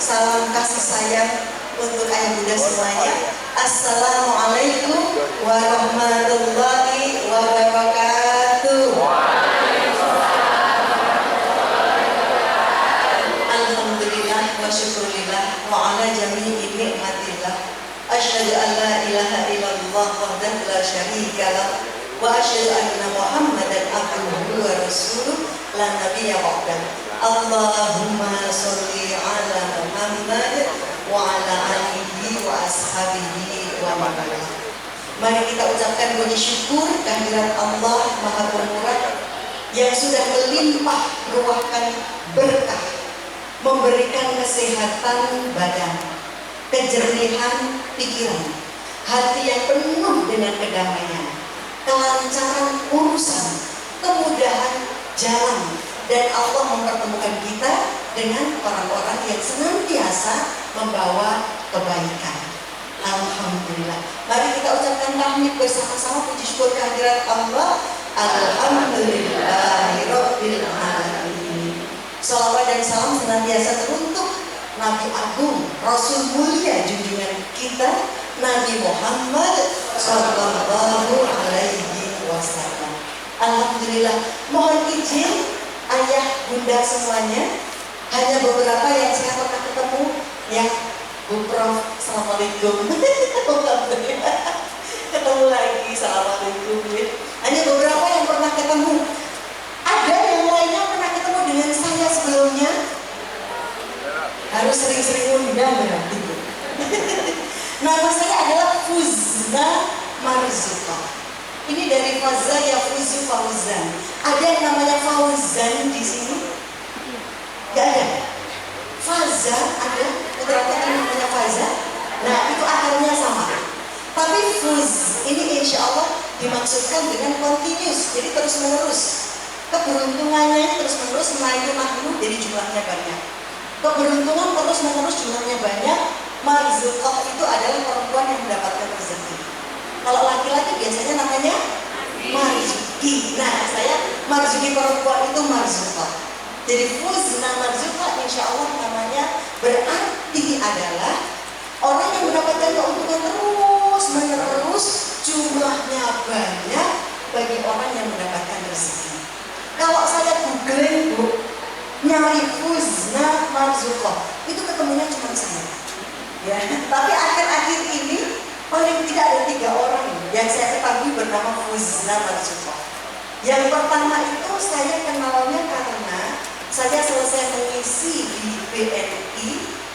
salam kasih sayang untuk ayah bunda semuanya. Assalamualaikum warahmatullahi wabarakatuh. Alhamdulillah wa syukurillah wa ala jami'i ni'matillah. Asyhadu an la ilaha illallah wahdahu la syarika lah wa asyhadu anna Muhammadan abduhu wa rasuluh la nabiyya ba'dahu. Allahumma sholli ala Muhammad wa ala alihi wa ashabihi wa man walah. Mari kita ucapkan puji syukur kehadirat Allah Maha Pemurah yang sudah melimpah ruahkan berkah, memberikan kesehatan badan, kejernihan pikiran, hati yang penuh dengan kedamaian, kelancaran urusan, kemudahan jalan, dan Allah mempertemukan kita dengan orang-orang yang senantiasa membawa kebaikan. Alhamdulillah. Mari kita ucapkan tahmid bersama-sama, puji syukur kehadirat Allah. Alhamdulillahirabbil alamin. Salawat dan salam senantiasa teruntuk Nabi Agung, Rasul mulia junjungan kita, Nabi Muhammad sallallahu alaihi wasallam. Alhamdulillah. Mohon izin ayah bunda semuanya, hanya beberapa yang saya pernah ketemu ya. Bu Prof, assalamualaikum. Ketemu lagi, assalamualaikum ya. Hanya beberapa yang pernah ketemu. Ada yang lainnya pernah ketemu dengan saya sebelumnya. Harus sering-sering undang berarti. Nama saya adalah Fuzna Marzuqah. Ini dari Faza Yafuzu Fauzan. Ada yang namanya Fauzan di sini? Gak ada. Faza ada. Putra-putri namanya Faza. Nah itu akarnya sama. Tapi Fuz ini insya Allah dimaksudkan dengan continuous. Jadi terus menerus. Keberuntungannya terus menerus menaiki makhluk, jadi jumlahnya banyak. Keberuntungan terus menerus jumlahnya banyak. Marzuqah itu adalah perempuan yang mendapatkan rezeki. Kalau laki-laki biasanya namanya marzuki. Nah, saya marzuki perempuan itu Marzuqah. Jadi Fuzna Marzuqah insya Allah namanya berarti adalah orang yang mendapatkan keuntungan terus menerus, jumlahnya banyak bagi orang yang mendapatkan rezeki. Kalau saya googling Bu, nyari Fuzna Marzuqah, itu ketemunya cuma saya. Ya, tapi akhir-akhir ini paling tidak ada 3 orang yang saya ketahui bernama Fuzna Marzuqah. Yang pertama itu saya kenalnya karena saya selesai mengisi di BNI,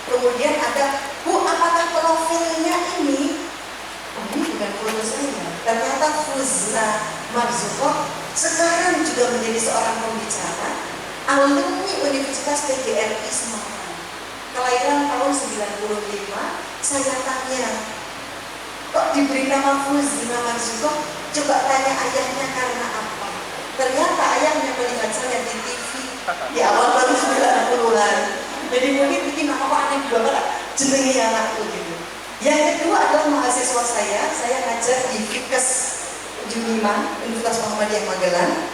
kemudian ada, Bu, apakah profilnya ini? Oh, ini bukan foto saya. Ternyata Fuzna Marzuqah sekarang juga menjadi seorang pembicara, alumni Universitas PGRI Semarang. Kelahiran tahun 95, saya tanya, kok diberi nama Fuzna Marzuqah? Coba tanya ayahnya karena apa? Ternyata ayahnya melihat saya di TV di awal tahun 90-an. Jadi mungkin bikin nama kok aneh banget, jenengi anakku gitu. Yang kedua adalah mahasiswa saya ngajar di FIKES Juniman, Universitas Muhammadiyah Magelang.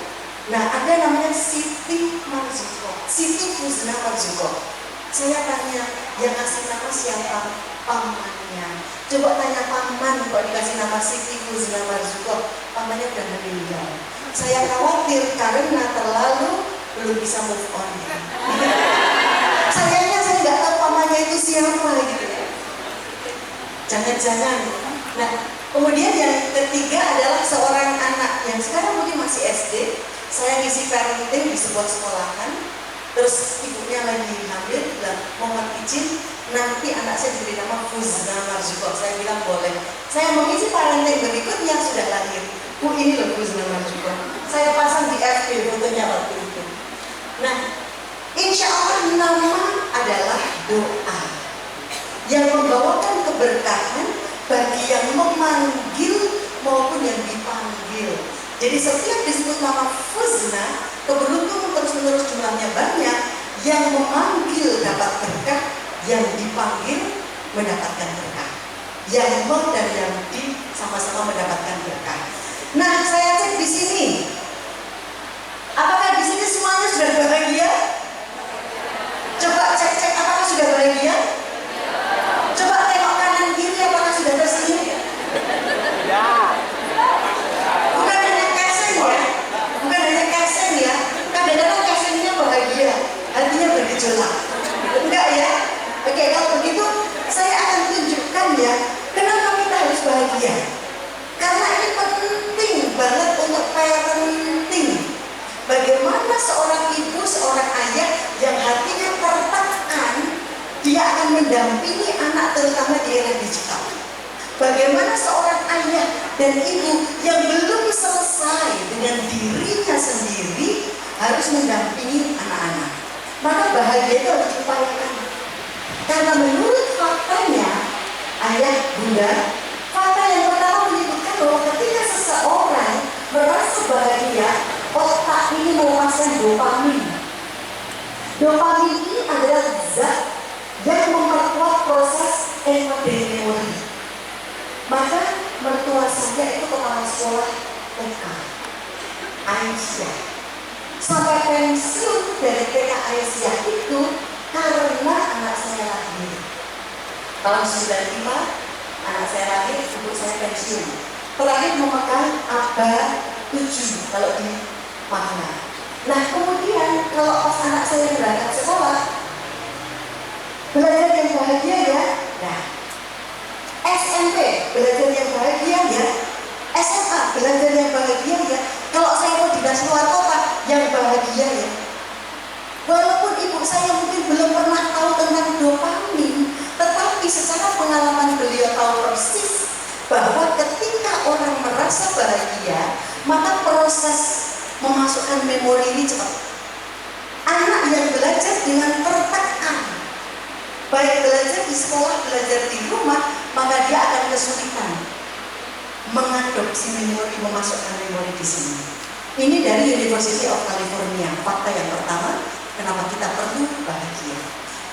Nah ada namanya Siti Marzuqah, Siti Fuzna Marzuqah. Saya tanya, yang ngasih nama siapa? Pamannya. Coba tanya paman kok dikasih nama Siti Fuzna Marzuqah, pamannya udah meninggal. Saya khawatir karena terlalu belum bisa move on. Sayangnya saya nggak tahu pamannya itu siapa gitu ya. Jangan-jangan. Nah, kemudian yang ketiga adalah seorang anak yang sekarang mungkin masih SD. Saya ngisi parenting di sebuah sekolahan. Terus ibunya lagi hamil, bilang, mohon izin nanti anak saya diberi nama Fuzna Marzuqah. Saya bilang boleh. Saya mengisi parenting berikutnya sudah lahir. Bu, ini loh Fuzna Marzuqah. Saya pasang di FB fotonya waktu itu. Nah, insya Allah nama adalah doa yang membawakan keberkahan bagi yang memanggil maupun yang dipanggil. Jadi setiap disebut nama Fuzna, keberuntungan terus-menerus jumlahnya banyak, yang memanggil dapat berkah, yang dipanggil mendapatkan berkah, yang dan yang di sama-sama mendapatkan berkah. Nah, saya cek di sini, apakah di sini semuanya sudah bahagia? Coba cek apakah sudah bahagia? seorang ibu, seorang ayah yang hatinya tertekan, dia akan mendampingi anak terutama di era digital. Bagaimana seorang ayah dan ibu yang belum selesai dengan dirinya sendiri harus mendampingi anak-anak. Maka bahagia itu harus diupayakan. Karena menurut faktanya, ayah, bunda, fakta yang pertama menyebutkan bahwa ketika seseorang merasa bahagia, otak ini melepaskan dopamin. Dopamin ini adalah zat yang memperkuat proses memori. Maka mertua saya itu kepala sekolah TK Aisyah. Sampai pensiun dari TK Aisyah itu karena anak saya lahir. Tahun 95 anak saya lahir, ibu saya pensiun. Terakhir memegang aba 7 kalau di Makna. Nah kemudian kalau pas anak saya berangkat sekolah, belajar yang bahagia ya. Nah SMP belajar yang bahagia ya. SMA belajar yang bahagia ya. Kalau saya mau dinas luar kota yang bahagia ya. Walaupun ibu saya mungkin belum pernah tahu tentang dopamin, tetapi secara pengalaman beliau tahu persis bahwa ketika orang merasa bahagia, maka proses memasukkan memori ini cepat. Anak yang belajar dengan tertekan, baik belajar di sekolah, belajar di rumah, maka dia akan kesulitan mengadopsi memori, memasukkan memori di sini. Ini dari University of California. Fakta yang pertama, kenapa kita perlu bahagia.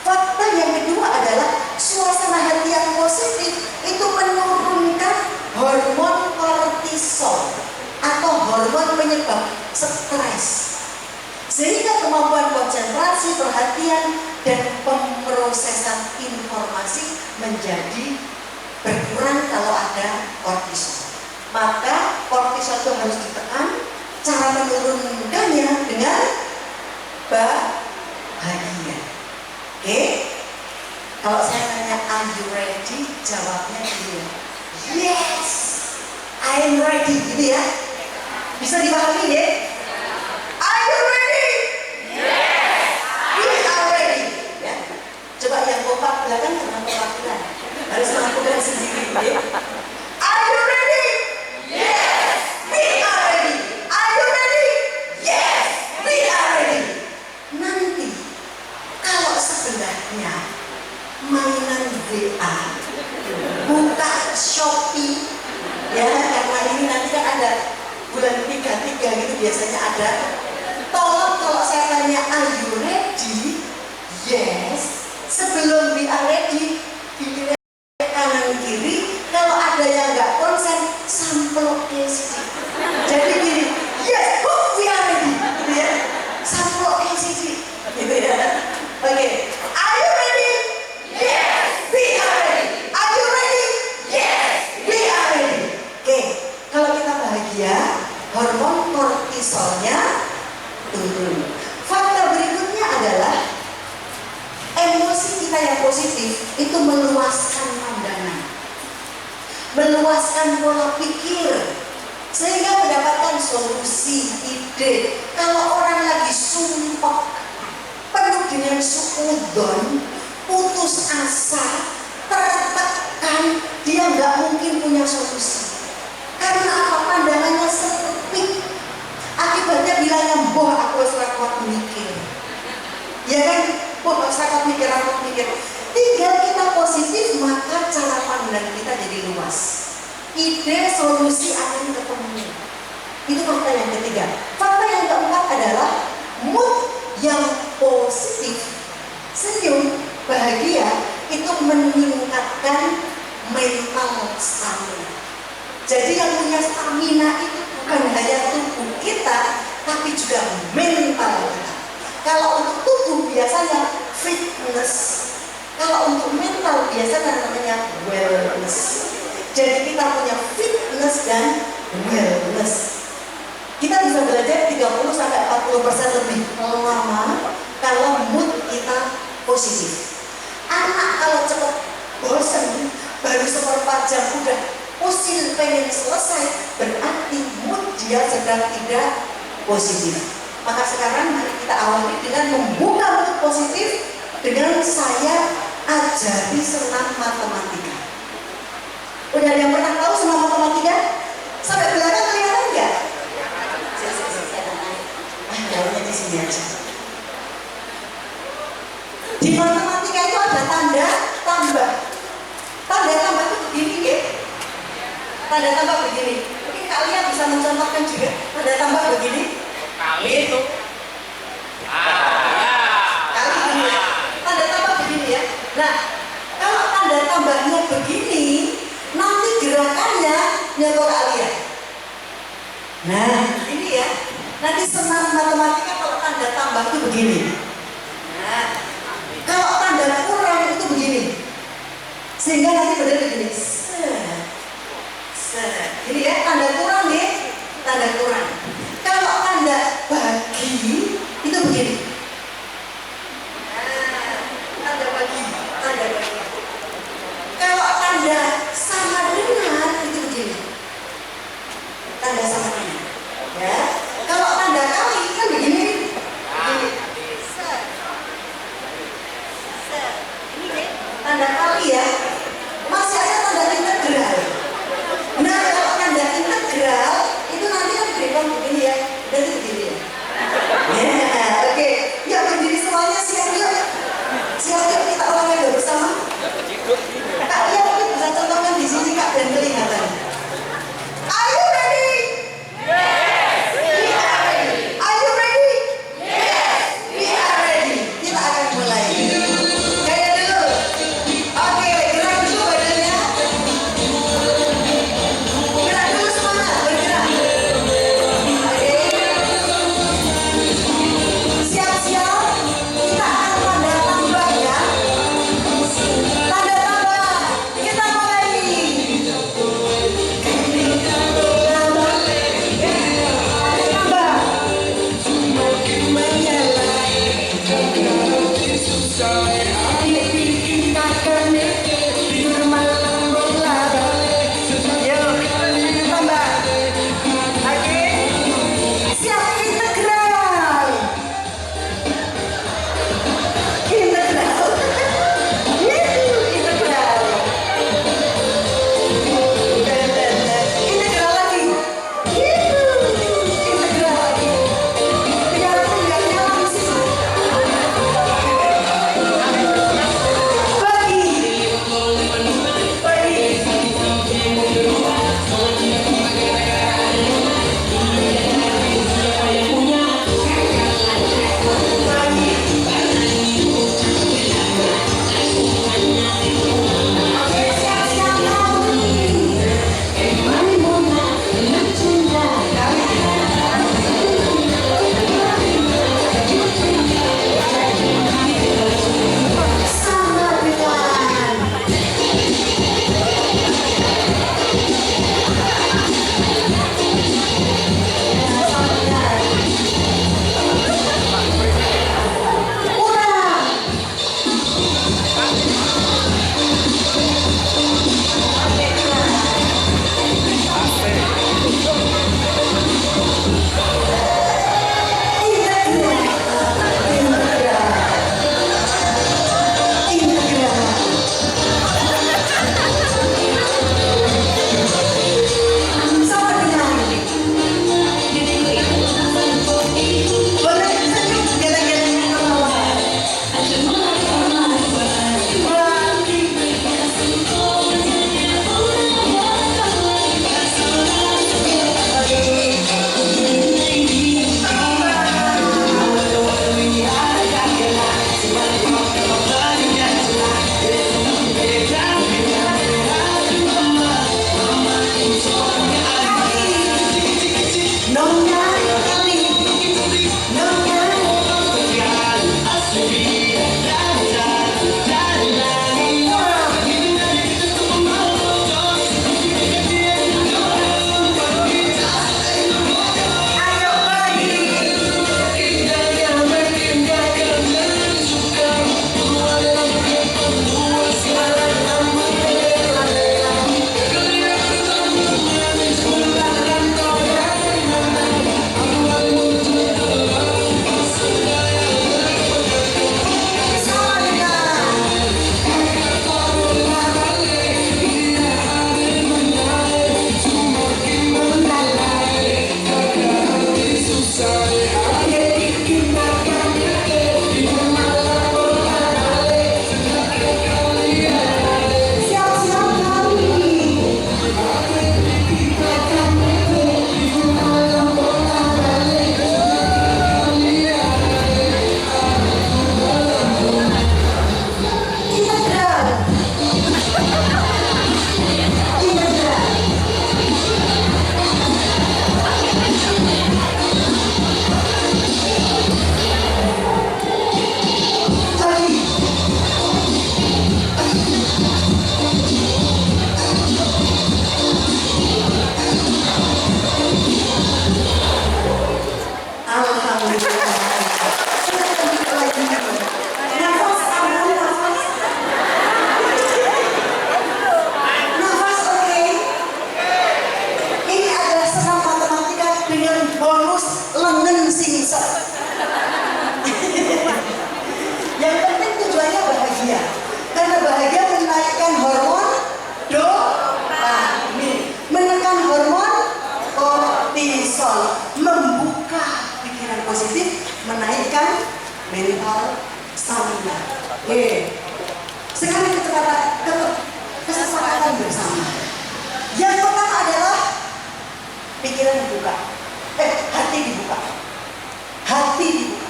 Fakta yang kedua adalah suasana hati yang positif itu menurunkan hormon kortisol atau hormon penyebab stres, sehingga kemampuan konsentrasi, perhatian, dan pemrosesan informasi menjadi berkurang kalau ada kortisol. Maka kortisol itu harus ditekan. Cara menurunkannya dengan bahagia. Oke? Kalau saya tanya, are you ready? Jawabnya iya. Yes, I am ready. Gitu ya? Bisa dipahami ya? Are you ready? Yes, we are ready. Ya? Coba yang kompak belakang jangan kewakilan. Harus melakukan sendiri. Ya? Are you ready? Yes, we are ready. Are you ready? Yes, we are ready. Nanti kalau sebelahnya mainan WA, buka Shopee, ya karena ini nanti kan ada bulan 33 gitu biasanya ada. Tolong kalau saya tanya, are you ready? Yes. Sebelum we are ready, dilihat kanan kiri. Kalau ada yang nggak konsen, samplok isi. Jadi gini, yes, we are ready, gitu ya. Samplok isi, gitu ya. Oke, are you ready? Yes, we are ready. Are you ready? Yes, we are ready. Oke, kalau kita bahagia, hormon kortisolnya turun. Fakta berikutnya adalah emosi kita yang positif itu meluaskan pandangan, meluaskan pola pikir, sehingga mendapatkan solusi, ide. Kalau orang lagi sumpah, penuh dengan suudzon, putus asa, tertekan, dia nggak mungkin punya solusi. Karena apa? Pandangannya sempit. Akibatnya bilangnya, boh aku serakot mikir. Ya kan? Boh aku serakot mikir, aku mikir. Tinggal kita positif, maka cara pandang kita jadi luas. Ide, solusi akan ketemu. Itu fakta yang ketiga. Fakta yang keempat adalah mood yang positif, senyum, bahagia, itu meningkatkan mental stamina. Jadi yang punya stamina itu bukan hanya tubuh kita, tapi juga mental kita. Kalau untuk tubuh biasanya fitness, kalau untuk mental biasanya namanya wellness. Jadi kita punya fitness dan wellness. Kita bisa belajar 30-40% lebih lama kalau mood kita positif. Anak kalau cepat bosan, baru seperempat jam udah usil pengen selesai, berarti mood dia sedang tidak positif. Maka sekarang mari kita awali dengan membuka bentuk positif dengan saya ajari senam matematika. Udah ada yang pernah tahu senam matematika? Sampai belakang kelihatan nggak? Jauhnya di sini aja. Di matematika itu ada tanda tambah. Tanda tambah itu begini, ya? Tanda tambah begini. Mungkin kalian bisa mencontohkan juga. Tanda tambah begini. Kali itu. Kali ini. Tanda tambah begini ya. Nah, kalau tanda tambahnya begini, nanti gerakannya nyentuh kalian. Nah, ini ya. Nanti senam matematika kalau tanda tambah itu begini. Nah, kalau tanda kurang itu begini. Sehingga nanti benar begini. Ini ya, tanda kurang nih. Tanda kurang. Kalau tanda bagi itu begini. Nah, tanda bagi. Kalau tanda sama dengan itu begini. Tanda sama dengan. Ya. Kalau tanda kali kan begini. Begini. Ini nih, tanda kali ya. Masih ada tanda integral. Nah, kalau tanda integral itu nanti kan diberikan mental, stamina. Sekarang kesepakatan bersama. Yang pertama adalah pikiran dibuka, hati dibuka. Hati dibuka.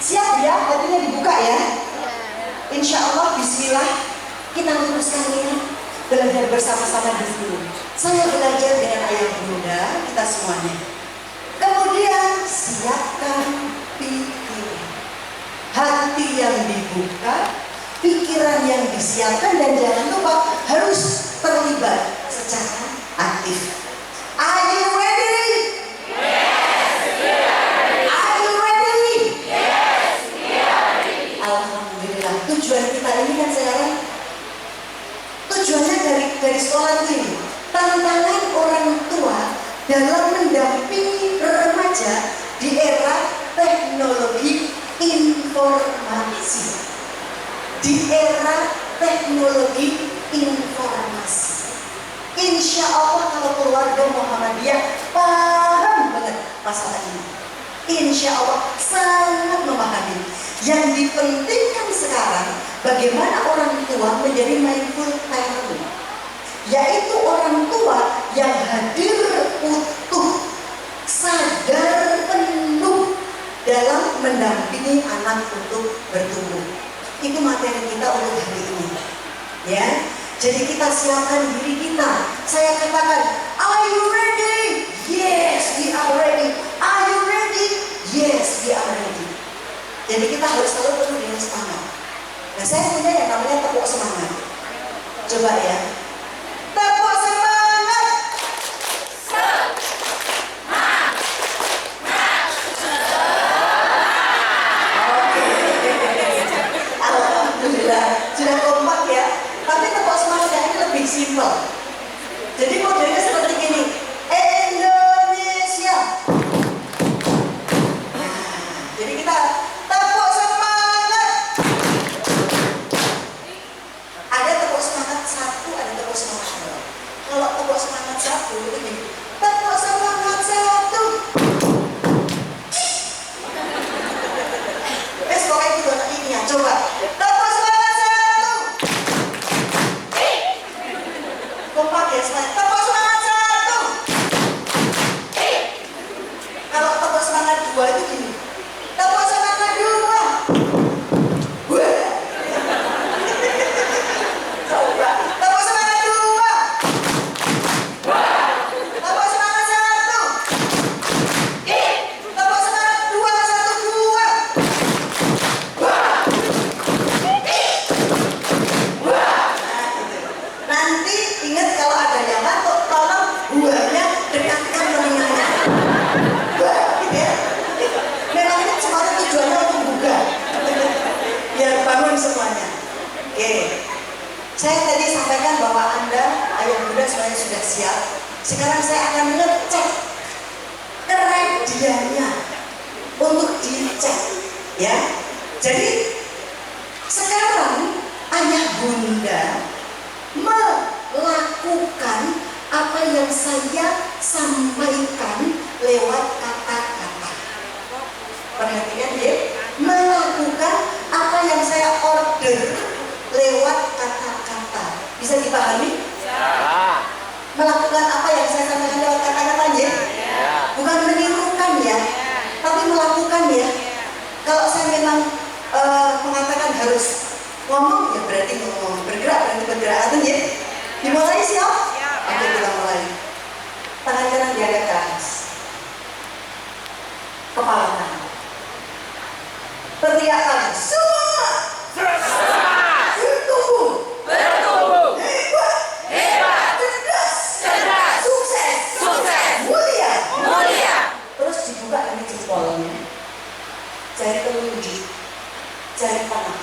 Siap ya, hatinya dibuka ya. Insya Allah, bismillah, kita luruskan ini, belajar bersama-sama di sini. Saya belajar dengan ayah bunda, kita semuanya. Kemudian siapkan pikiran. Hati yang dibuka, pikiran yang disiapkan, dan jangan lupa harus terlibat secara aktif. Are you ready? Yes, we are ready. Are you ready? Yes, we are ready. Alhamdulillah. Tujuan kita ini kan sekarang, tujuannya dari sekolah ini, tantangan orang tua dalam mendampingi remaja di era teknologi informasi. Di era teknologi informasi. Insya Allah kalau keluarga Muhammadiyah paham banget masalah ini. Insya Allah sangat memahami. Yang dipentingkan sekarang bagaimana orang tua menjadi mindful parent, yaitu orang tua yang hadir utuh, sadar penuh dalam mendampingi anak untuk bertumbuh. Itu materi kita untuk hari ini, ya. Jadi kita siapkan diri kita. Saya katakan, are you ready? Yes, we are ready. Are you ready? Yes, we are ready. Jadi kita harus selalu penuh dengan semangat. Nah, saya punya yang namanya tepuk semangat. Coba ya. Tepuk semangat. Oke. Alhamdulillah, sudah kompak ya. Tapi tepuk semangatnya ini lebih simpel. Jadi modelnya seperti gini. Indonesia. Nah, jadi kita tepuk semangat. Ada tepuk semangat satu, ada tepuk semangat dua. Kalau tepuk semangat satu itu gini. Tepuk semangat satu. Pokoknya itu anak ini ya. Coba. Tepuk semangat satu. Kompak ya semangat. Tepuk semangat satu. Kalau tepuk semangat dua itu gini. Tepuk semangat dua. Wah. Coba. Tepuk semangat dua. Tepuk semangat satu. Tepuk semangat dua, satu, dua. Nanti ingat kalau ada yang batuk, tolong buahnya dekatkan telinganya. Gitu ya. Memang ini semuanya tujuannya untuk buka. Biar bangun semuanya. Oke. Saya tadi sampaikan bahwa Anda, ayah bunda semuanya sudah siap. Sekarang saya akan ngecek kerediannya untuk dicek. Ya. Jadi sekarang ayah bunda melakukan apa yang saya sampaikan lewat kata-kata. Perhatikan ya, melakukan apa yang saya order lewat kata-kata. Bisa dipahami? Ya. Melakukan apa yang saya sampaikan lewat kata-kata ya? Bukan menirukan ya, tapi melakukan ya. Kalau saya memang mengatakan harus ngomong, ya berarti ngomong, bergerak berarti bergerak, ya. Dimulai siap? Oke, kita mulai. Tangan kanan diangkat ke atas, kepala kanan. Teriakan semua. Bertumbuh. Hebat. Cerdas. Sukses. Mulia. Terus dibuka ini jempolnya. Jari telunjuk, jari tengah,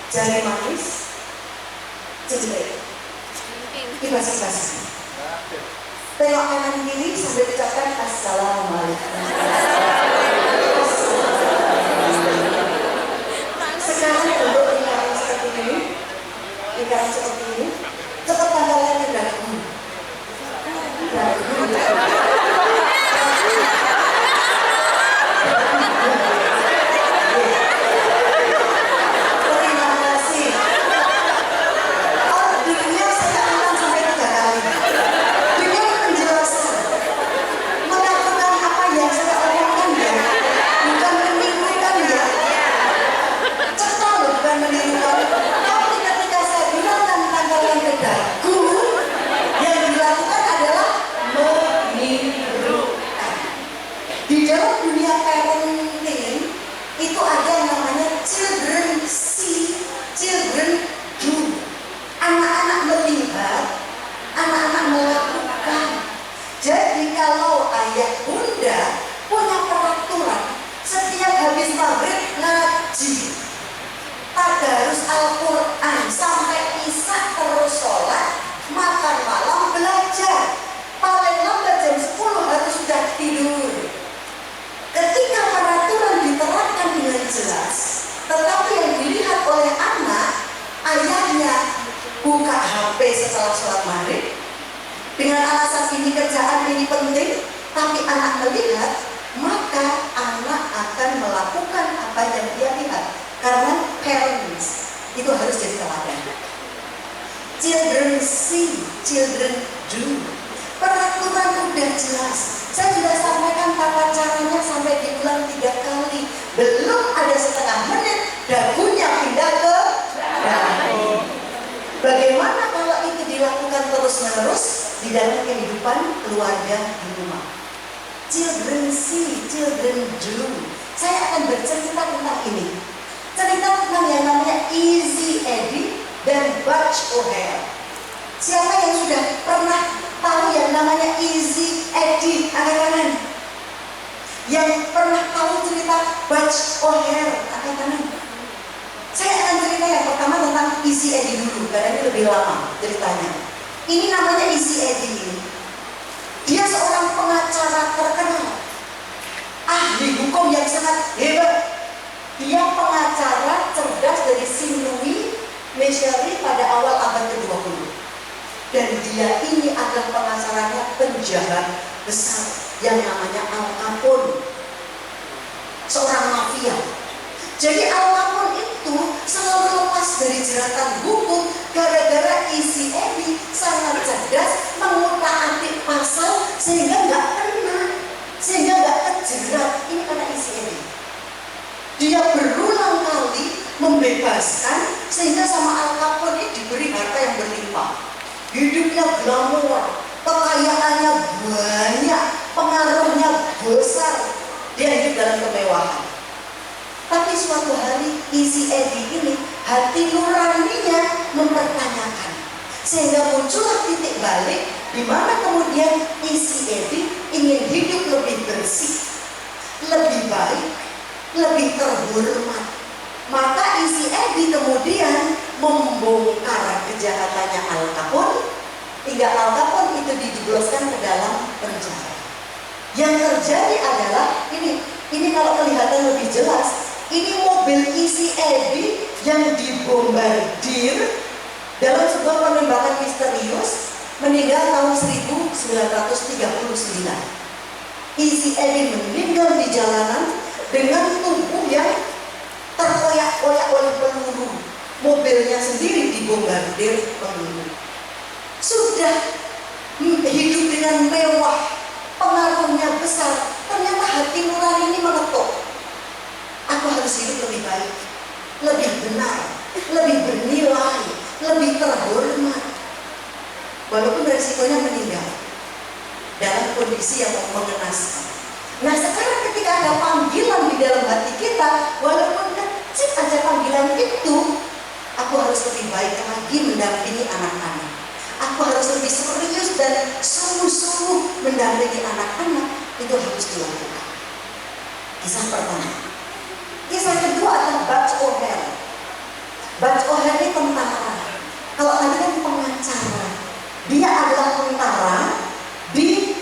jari manis, jempol. Dibasah-basah. Tengok kanan kiri sambil ucapkan assalamualaikum. Sekarang untuk lingkaran seperti ini, cepat tanggalnya ke dagu. Children see, children do. Anak-anak melihat, anak-anak melakukan. Jadi kalau ayah bunda punya peraturan, setiap habis maghrib ngaji, tadarus Al-Quran sampai isya terus sholat, makan malam belajar, paling lambat jam 10 harus sudah tidur. Ketika peraturan diterapkan dengan jelas, tetapi yang dilihat oleh anak, ayahnya buka HP setelah sholat maghrib dengan alasan ini kerjaan ini penting, tapi anak melihat, maka anak akan melakukan apa yang dia lihat. Karena parents itu harus jadi teladan. Children see, children do. Peraturan udah jelas. Saya sudah sampaikan tata caranya sampai diulang 3 kali. Belum ada setengah menit, dagunya pindah ke dagu. Bagaimana kalau itu dilakukan terus-menerus di dalam kehidupan keluarga di rumah? Children see, children do. Saya akan bercerita tentang ini. Cerita tentang yang namanya Easy Eddie dan Butch O'Hare. Siapa yang sudah pernah tahu yang namanya Easy Eddie? Angkat tangan. Yang pernah tahu cerita Butch O'Hare? Angkat tangan. Saya akan cerita yang pertama tentang Easy Eddie dulu, karena ini lebih lama ceritanya. Ini namanya Easy Eddie ini. Dia seorang pengacara terkenal, ahli hukum yang sangat hebat. Dia pengacara cerdas dari Saint Louis, Missouri pada awal abad ke-20. Dan dia ini adalah pengacaranya penjahat besar yang namanya Al Capone, seorang mafia. Jadi Al Capone itu selalu lepas dari jeratan hukum gara-gara Easy Eddie sangat cerdas mengutak-atik pasal sehingga nggak kena, sehingga nggak kejerat. Ini karena Easy Eddie. Dia berulang kali membebaskan sehingga sama Al Capone ini diberi harta yang berlimpah. Hidupnya glamor, kekayaannya banyak, pengaruhnya besar. Dia hidup dalam kemewahan. Tapi suatu hari Easy Eddie ini hati nuraninya mempertanyakan, sehingga muncullah titik balik di mana kemudian Easy Eddie ingin hidup lebih bersih, lebih baik, lebih terhormat. Maka Easy Eddie kemudian membongkar kejahatannya Al Capone hingga Al Capone itu dijebloskan ke dalam penjara. Yang terjadi adalah ini kalau kelihatan lebih jelas, ini mobil Easy Eddie yang dibombardir dalam sebuah penembakan misterius meninggal tahun 1939. Easy Eddie meninggal di jalanan dengan tubuh yang terkoyak-koyak oleh peluru. Mobilnya sendiri dibombardir peluru. Sudah hidup dengan mewah, pengaruhnya besar, ternyata hati nurani ini mengetuk. Aku harus hidup lebih baik, lebih benar, lebih bernilai, lebih terhormat. Walaupun resikonya meninggal dalam kondisi yang mengenaskan. Nah sekarang ketika ada panggilan di dalam hati kita, walaupun kecil aja panggilan itu, aku harus lebih baik lagi mendampingi anak-anak. Aku harus lebih serius dan sungguh-sungguh mendampingi anak-anak. Itu harus dilakukan. Kisah pertama. Kisah kedua adalah Butch O'Hare. Butch O'Hare ini tentara. Kalau tadi kan pengacara, dia adalah tentara di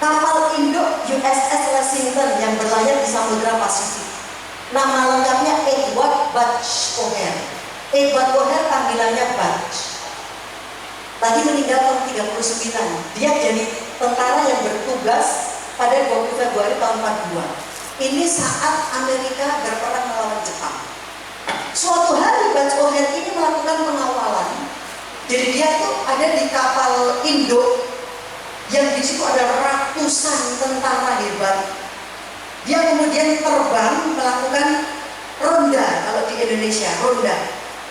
kapal induk USS Lexington yang berlayar di Samudra Pasifik. Nama lengkapnya Edward Butch O'Hare. Edward O'Hare panggilannya Butch. Tadi meninggal tahun 39. Dia jadi tentara yang bertugas pada 20 Februari tahun 42. Ini saat Amerika berperang melawan Jepang. Suatu hari Butch O'Hare ini melakukan pengawalan. Jadi dia tuh ada di kapal induk yang di situ ada ratusan tentara hebat. Dia kemudian terbang melakukan ronda, kalau di Indonesia ronda.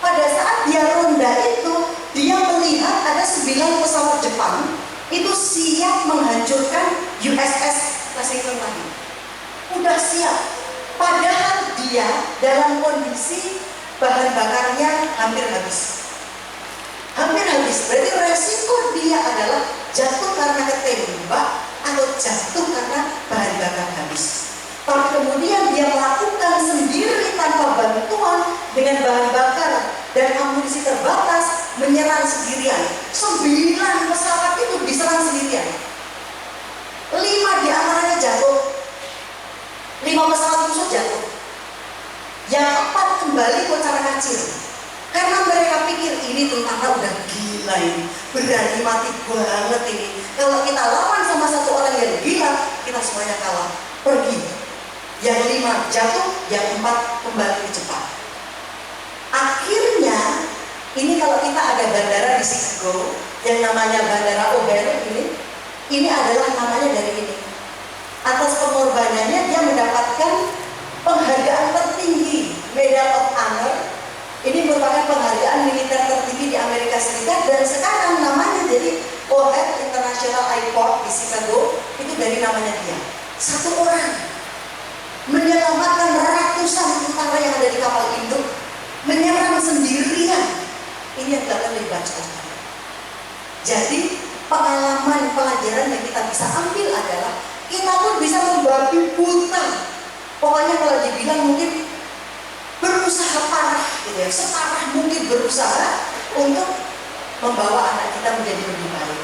Pada saat dia ronda itu, dia melihat ada 9 pesawat Jepang itu siap menghancurkan USS Lexington tadi. Udah siap. Padahal dia dalam kondisi bahan bakarnya hampir habis. Hampir habis, berarti resiko dia adalah jatuh karena ketembak atau jatuh karena bahan bakar habis. Tapi kemudian dia melakukan sendiri tanpa bantuan dengan bahan bakar dan amunisi terbatas, menyerang sendirian. 9 pesawat itu diserang sendirian. 5 diantaranya jatuh. 5 pesawat musuh jatuh. Yang 4 kembali kocar kacir. Karena mereka pikir ini tentara udah gila ini, berani mati banget ini. Kalau kita lawan sama satu orang yang gila, kita semuanya kalah. Pergi. Yang 5 jatuh, yang 4 kembali ke Jepang. Akhirnya, ini kalau kita ada bandara di Chicago yang namanya Bandara O'Hare ini adalah namanya dari ini. Atas pengorbanannya dia mendapatkan penghargaan tertinggi, Medal of Honor. Ini merupakan penghargaan militer tertinggi di Amerika Serikat dan sekarang namanya jadi O'Hare International Airport di Chicago. Itu dari namanya dia. Satu orang menyelamatkan ratusan tentara yang ada di kapal induk, menyerang sendirian. Ini yang dilakukan oleh Butch O'Hare. Jadi pengalaman pelajaran yang kita bisa ambil adalah kita pun bisa membabi buta. Pokoknya kalau dibilang mungkin berusaha parah gitu ya, separah mungkin berusaha untuk membawa anak kita menjadi lebih baik.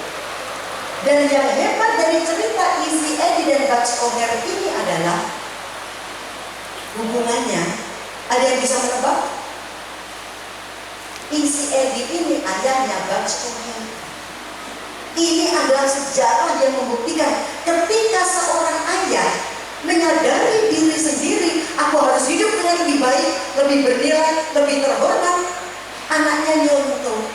Dan yang hebat dari cerita Easy Eddie dan Butch O'Hare ini adalah hubungannya. Ada yang bisa menebak? Easy Eddie ini ayahnya Butch O'Hare. Ini adalah sejarah yang membuktikan ketika seorang ayah menyadari diri sendiri, aku harus hidup dengan lebih baik, lebih bernilai, lebih terhormat. Anaknya nyontoh.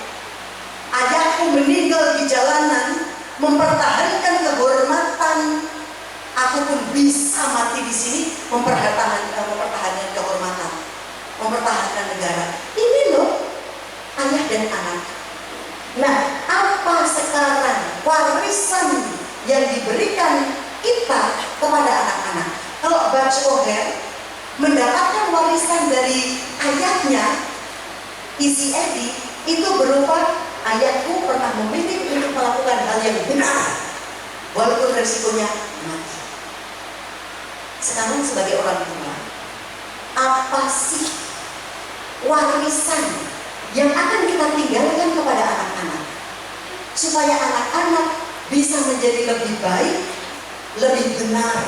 Ayahku meninggal di jalanan, mempertahankan kehormatan. Aku pun bisa mati di sini, mempertahankan kehormatan, mempertahankan negara. Ini loh ayah dan anak. Nah, apa sekarang warisan yang diberikan kita kepada anak-anak? Kalau Butch O'Hare mendapatkan warisan dari ayahnya, Easy Eddie, itu berupa ayahku pernah memilih untuk melakukan hal yang benar, walaupun resikonya mati. Sekarang sebagai orang tua, apa sih warisan yang akan kita tinggalkan kepada anak-anak supaya anak-anak bisa menjadi lebih baik, lebih benar,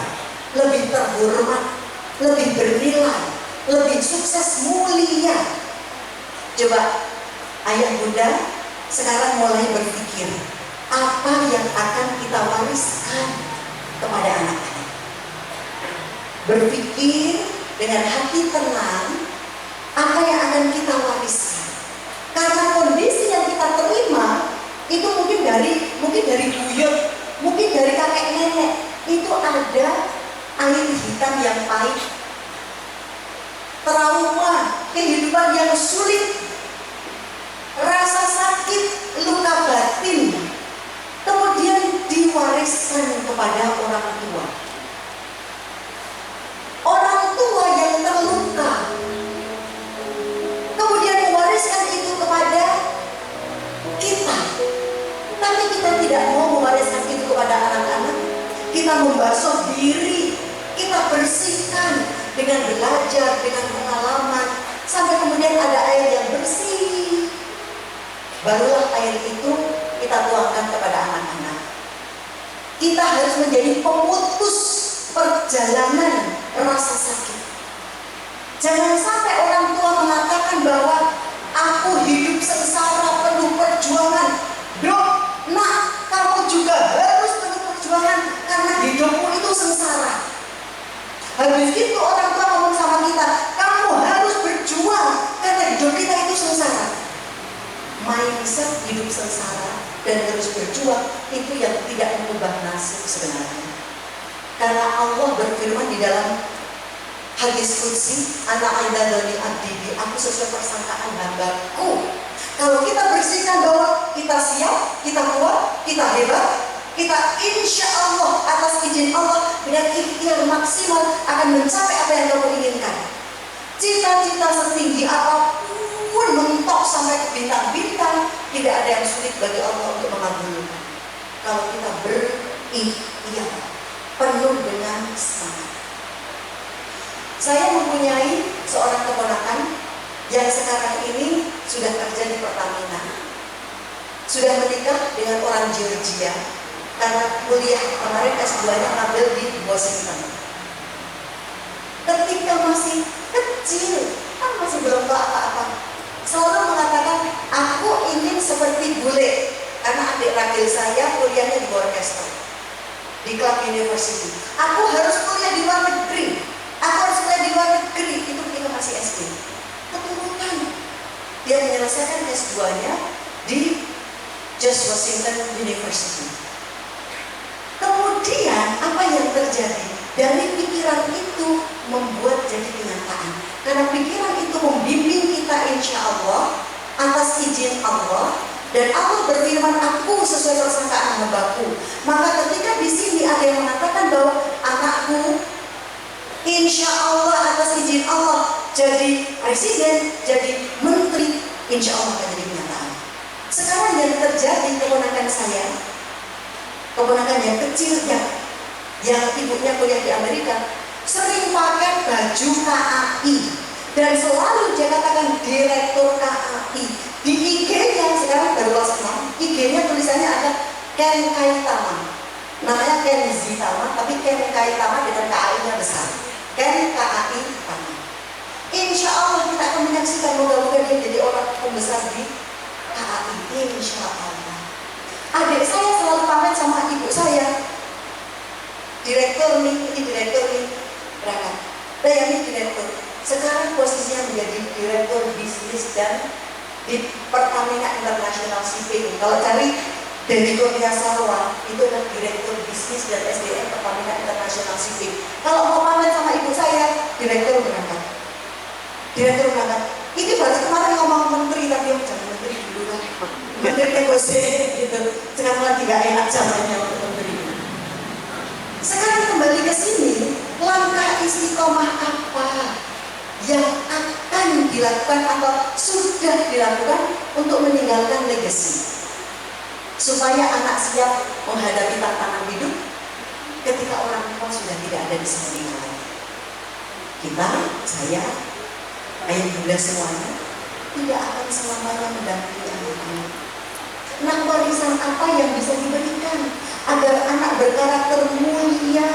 lebih terhormat, lebih bernilai, lebih sukses, mulia? Coba ayah bunda sekarang mulai berpikir, apa yang akan kita wariskan kepada anak-anak? Berpikir dengan hati tenang, apa yang akan kita wariskan? Karena kondisi yang kita terima itu mungkin dari buyut, mungkin dari kakek nenek, itu ada air hitam yang pahit, trauma, kehidupan yang sulit, rasa sakit, luka batin, kemudian diwariskan kepada orang tua. Orang tua yang terluka kemudian mewariskan itu kepada kita. Tapi kita tidak mau mewariskan itu kepada anak-anak. Kita membasuh diri, kita bersihkan dengan belajar, dengan pengalaman, sampai kemudian ada air yang bersih. Barulah air itu kita tuangkan kepada anak-anak. Kita harus menjadi pemutus perjalanan rasa sakit. Jangan sampai orang tua mengatakan bahwa aku hidup sengsara penuh perjuangan. Dok, nak, kamu juga harus penuh perjuangan karena hidupmu itu sengsara. Habis itu orang tua ngomong sama kita, kamu harus berjuang karena hidup kita itu sengsara. Mindset hidup sengsara dan harus berjuang itu yang tidak mengubah nasib sebenarnya. Karena Allah berfirman di dalam hadis qudsi, ana aidadani abdi, aku sesuai persangkaan hambaku. Kalau kita bersihkan bahwa kita siap, kita kuat, kita hebat, kita insya Allah atas izin Allah dengan ikhtiar maksimal akan mencapai apa yang kamu inginkan. Cita ada yang sulit bagi Allah untuk mengabulkan. Kalau kita berikhtiar penuh dengan semangat. Saya mempunyai seorang keponakan yang sekarang ini sudah kerja di Pertamina, sudah menikah dengan orang Georgia karena kuliah kemarin S2-nya ngambil di Washington. Ketika masih kecil, kan masih belum tahu apa-apa, selalu mengatakan, aku ingin seperti bule, karena adik ragil saya kuliahnya di Worcester, di Clark University. Aku harus kuliah di luar negeri, aku harus kuliah di luar negeri. Itu ketika masih SD. Keturunan, dia menyelesaikan S2-nya di George Washington University. Kemudian apa yang terjadi? Dari pikiran itu membuat jadi kenyataan. Karena pikiran itu membimbing kita insya Allah atas izin Allah. Dan Allah berfirman, aku sesuai persangkaan hambaku. Maka ketika di sini ada yang mengatakan bahwa anakku insya Allah atas izin Allah jadi presiden, jadi menteri, insya Allah akan jadi kenyataan. Sekarang yang terjadi keponakan saya, keponakan yang kecil yang ibunya kuliah di Amerika, sering pakai baju KAI dan selalu dia katakan direktur KAI. Di IG-nya sekarang baru kelas 6, IG-nya tulisannya ada Ken Kaitama, namanya Ken Zitama, tapi Ken Kaitama dengan KAI-nya besar, Ken KAI Tama. Insya Allah kita akan menyaksikan, moga-moga dia jadi orang pembesar di KAI, insya Allah. Adik saya selalu pamit sama ibu saya, direktur nih, ini direktur nih, berangkat. Bayangin direktur, sekarang posisinya menjadi direktur bisnis dan di Pertamina International Shipping. Kalau cari dari Kurnia Sarwa, itu adalah direktur bisnis dan SDM Pertamina International Shipping. Kalau mau pamit sama ibu saya, direktur berangkat. Direktur berangkat. Ini baru kemarin ngomong menteri, tapi jangan menteri dulu kan. Menteri negosiasi gitu. Sekarang lagi gak enak zamannya untuk menteri. Sekarang kembali ke sini, langkah istiqomah apa yang akan dilakukan atau sudah dilakukan untuk meninggalkan legacy supaya anak siap menghadapi tantangan hidup ketika orang tua sudah tidak ada di samping lagi. Kita, saya, ayah bunda semuanya tidak akan selamanya mendampingi anak-anak. Nah, warisan apa yang bisa diberikan agar anak berkarakter mulia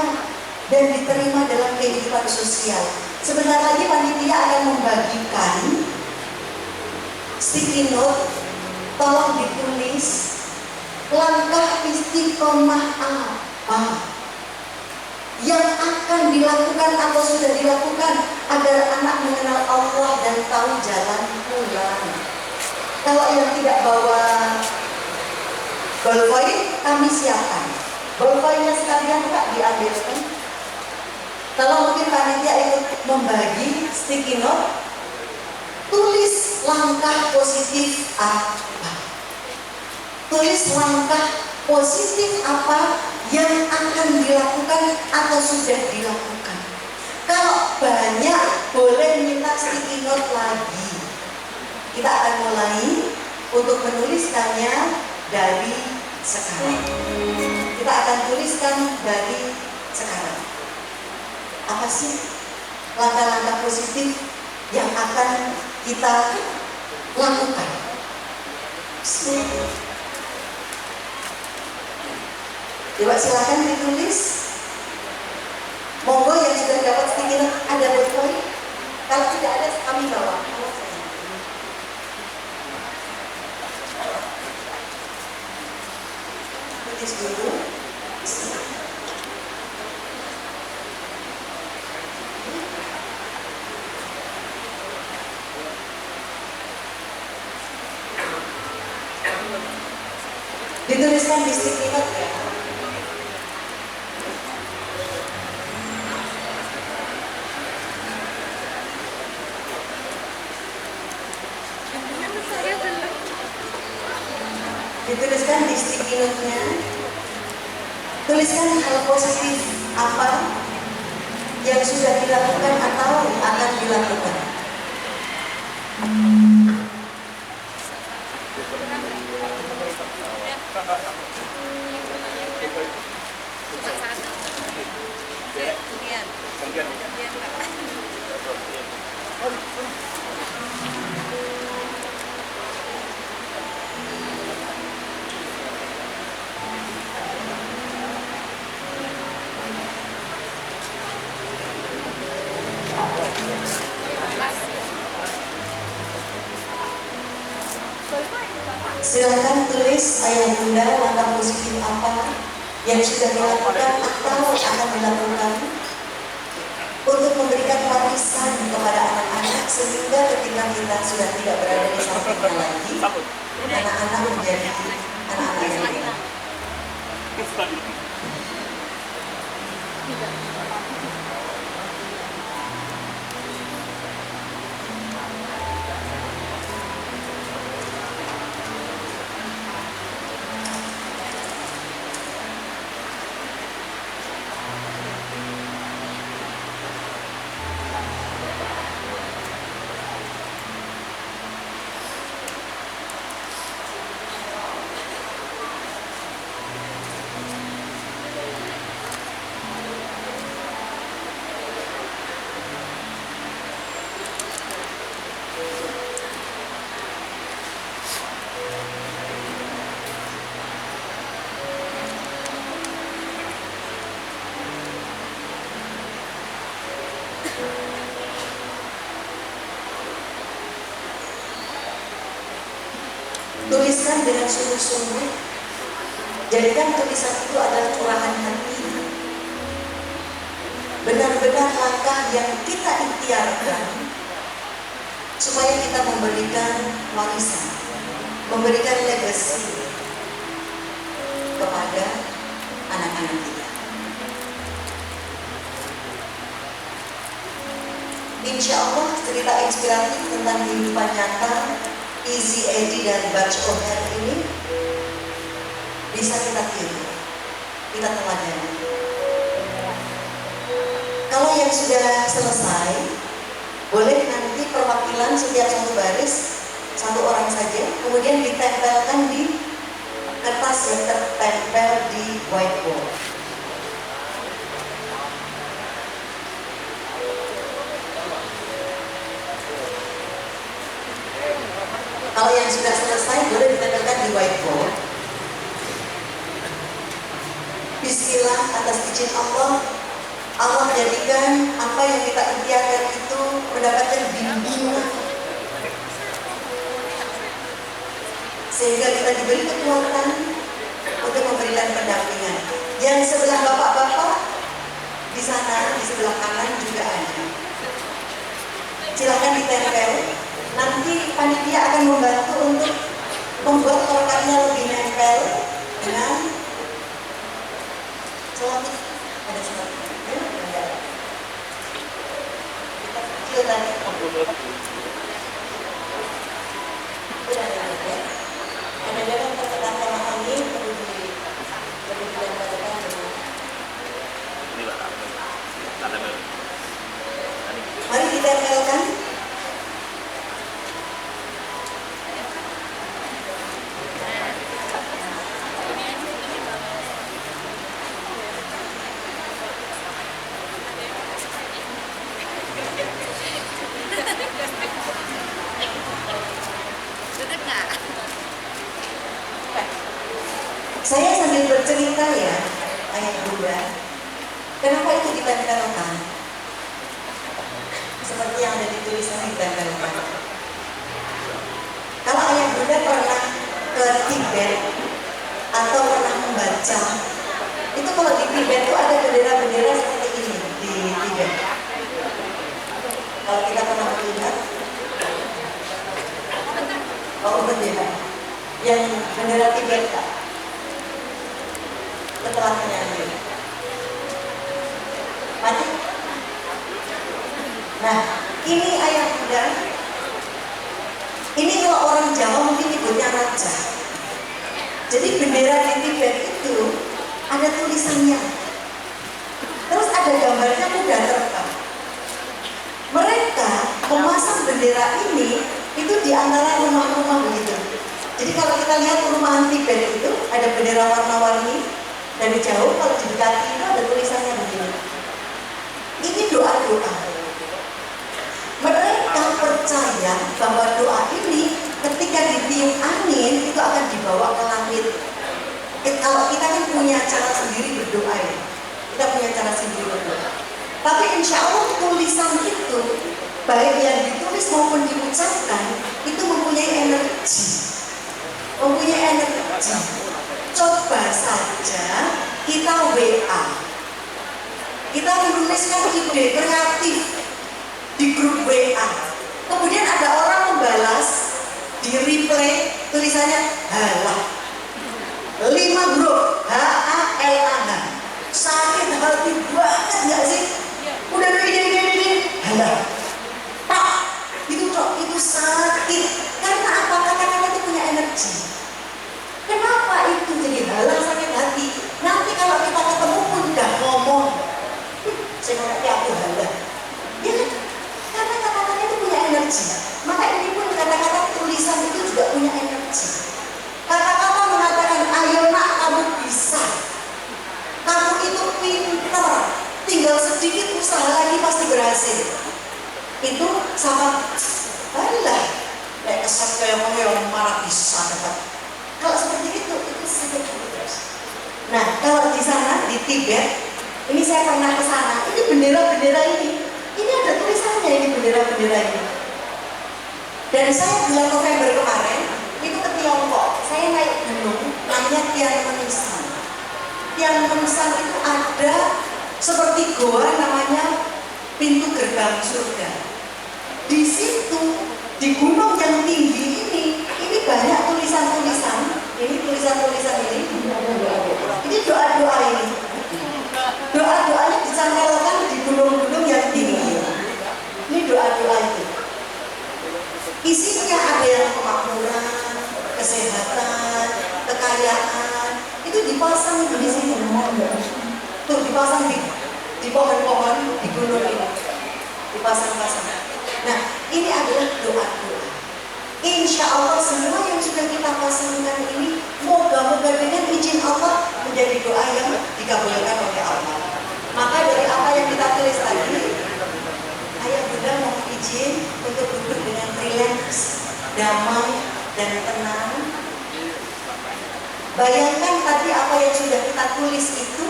dan diterima dalam kehidupan sosial? Sebentar lagi panitia akan membagikan sticky note, tolong ditulis langkah istiqomah apa yang akan dilakukan atau sudah dilakukan agar anak mengenal Allah dan tahu jalan pulang. Kalau yang tidak bawa ballpoint, kami siapkan. Ballpointnya sekalian Pak diambilkan. Kalau mungkin panitia ikut membagi sticky note, tulis langkah positif apa. Tulis langkah positif apa yang akan dilakukan atau sudah dilakukan. Kalau banyak, boleh minta sticky note lagi. Kita akan mulai untuk menuliskannya dari sekarang. Kita akan tuliskan dari sekarang. Apa sih langkah-langkah positif yang akan kita lakukan? Coba silakan ditulis. Monggo yang sudah dapat sticky note, ada ballpoint. Kalau tidak ada, kami bawa. Tulis dulu. Dituliskan di sticky note ya. Dituliskan di sticky note-nya. Tuliskan hal positif apa yang sudah dilakukan atau akan dilakukan. Silahkan tulis ayah bunda langkah positif apa yang sudah dilakukan atau akan dilakukan untuk memberikan warisan kepada anak-anak, sehingga ketika kita sudah tidak berada di sampingnya lagi, anak-anak menjadi anak-anak yang baik. Tuliskan dengan sungguh-sungguh. Jadikan tulisan itu adalah curahan hati. Benar-benar langkah yang kita ikhtiarkan supaya kita memberikan warisan, memberikan legacy kepada anak-anak kita. Insya Allah cerita inspiratif tentang kehidupan nyata Easy Eddie dan Butch O'Hare ini bisa kita tiru, kita teladani. Kalau yang sudah selesai, boleh nanti perwakilan setiap satu baris satu orang saja, kemudian ditempelkan di kertas yang tertempel di whiteboard. Kalau yang sudah selesai boleh ditempelkan di whiteboard. Bismillah, atas izin Allah, Allah jadikan apa yang kita ikhtiarkan itu mendapatkan bimbingan, sehingga kita diberi kekuatan untuk memberikan pendampingan. Yang sebelah bapak-bapak di sana, di sebelah kanan juga ada. Silakan ditempel. Nanti panitia akan membantu untuk membuat torkanya lebih nempel dengan selapis. Ada selapis. Kita kecil tadi. Udah ya. Kadang-kadang tertekan sama angin perlu dilempar-lempar dengan. Mari ditempelkan. Saya sambil bercerita ya, ayah bunda, kenapa itu ditempelkan? Seperti yang ada di tulisan ditempelkan. Kalau ayah bunda pernah ke Tibet atau pernah membaca, itu kalau di Tibet itu ada bendera-bendera seperti ini di Tibet. Kalau kita pernah melihat, oh bendera, yang bendera Tibet Kak. Setelah menyanyi mati. Nah, ini ayah bunda. Ini kalau orang Jawa mungkin nyebutnya raja. Jadi bendera di Tibet itu ada tulisannya, terus ada gambarnya mudah terekam. Mereka memasang bendera ini itu di antara rumah-rumah begitu. Jadi kalau kita lihat perumahan Tibet itu ada bendera warna-warni. Dari jauh kalau didekati itu ada tulisannya begini. Ini doa-doa. Mereka percaya bahwa doa ini ketika ditiup angin itu akan dibawa ke langit. Kalau kita kan punya cara sendiri berdoa ya. Kita punya cara sendiri berdoa. Tapi insya Allah tulisan itu, baik yang ditulis maupun diucapkan, itu mempunyai energi, mempunyai WA. Kemudian ada orang membalas di replay tulisannya halah. 5 huruf HALAH. Sakit hati banget nggak sih? Udah ini halah. Pak, itu kok itu sakit. Karena apa? Kata-kata itu punya energi. Kenapa itu jadi halah sakit hati? Nanti kalau kita ketemu pun udah ngomong, saya ngerti aku halah. Ya kan? Karena kata-kata itu punya energi. Maka ini pun kata-kata tulisan itu juga punya energi. Kata-kata mengatakan, ayo nak kamu bisa. Kamu itu pintar. Tinggal sedikit usaha lagi pasti berhasil. Itu sama halah. Kayak kesan kayak orang marah bisa dapat. Kalau seperti itu sakit hati terus. Nah, kalau di sana di Tibet, ini saya pernah ke sana. Ini bendera-bendera ini ada tulisannya ini bendera-bendera ini. Dan saya bulan November kemarin itu ke Tiongkok. Saya naik gunung namanya Tianmensan. Tianmensan itu ada seperti goa namanya pintu gerbang surga. Di situ di gunung yang tinggi ini banyak tulisan-tulisan. Ini tulisan-tulisan ini doa-doa ini. Doa-doanya dicantelkan di gunung-gunung yang tinggi. Ini doa-doa itu. Isinya ada yang kemakmuran, kesehatan, kekayaan. Itu dipasang di sini. Tuh dipasang di pohon-pohon di gunung ini. Dipasang-pasang. Nah, ini adalah doa-doa. Insya Allah semua yang sudah kita pasangkan ini moga-moga dengan izin Allah menjadi doa yang dikabulkan oleh Allah. Maka dari apa yang kita tulis tadi, ayah bunda mohon izin untuk duduk dengan rileks, damai dan tenang. Bayangkan tadi apa yang sudah kita tulis itu,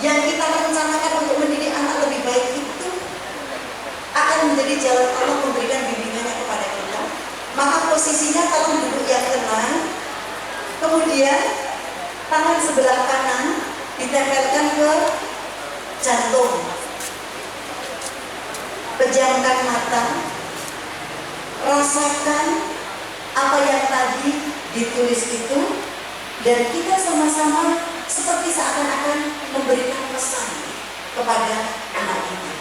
yang kita rencanakan untuk mendidik anak lebih baik itu akan menjadi jalan Allah memberikan bimbingannya kepada kita. Maka posisinya kalau duduk yang tenang, kemudian tangan sebelah kanan ditempelkan ke jantung, pejamkan mata, rasakan apa yang tadi ditulis itu, dan kita sama-sama seperti seakan-akan memberikan pesan kepada anak kita.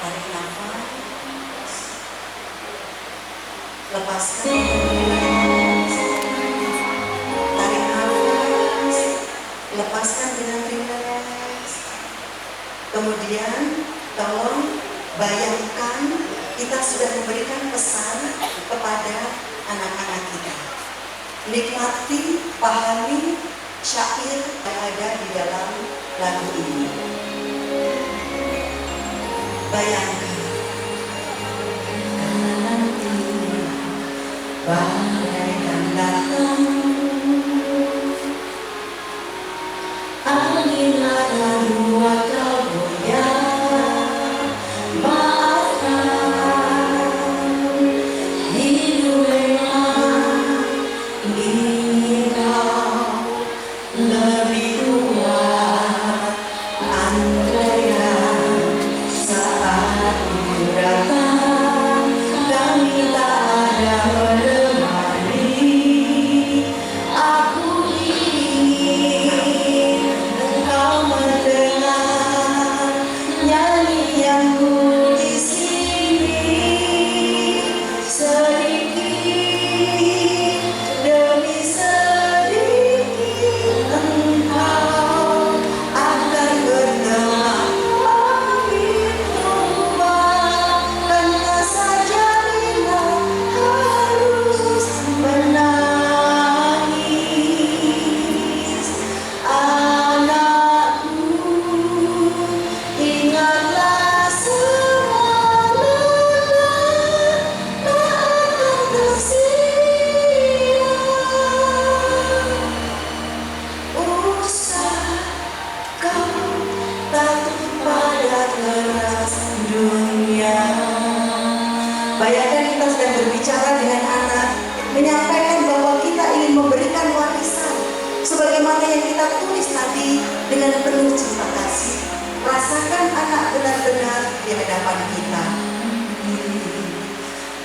Tarik nafas, lepaskan, tarik nafas, lepaskan dengan rileks. Kemudian tolong bayangkan kita sudah memberikan pesan kepada anak-anak kita. Nikmati, pahami syair yang ada di dalam lagu ini. Bayangkan nanti badai akan datang, angin akan buat kau goyang. Maafkan, hidup memang ingin kau lebih kuat. Andaikan saat itu datang, kami tak ada menemani. Aku ingin engkau mendengar nyanyianku di sini. Sedikit demi sedikit engkau akan berteman lebih tua. Karena saja bila harus menangis, anakku, ingatlah semua lelah tak akan tersia. Usah kau takut pada keras dunia. Bayangkan kita sedang berbicara dengan anak, menyampaikan bahwa kita ingin memberikan warisan sebagaimana yang kita tulis tadi dengan penuh cinta kasih. Rasakan anak benar-benar di hadapan kita.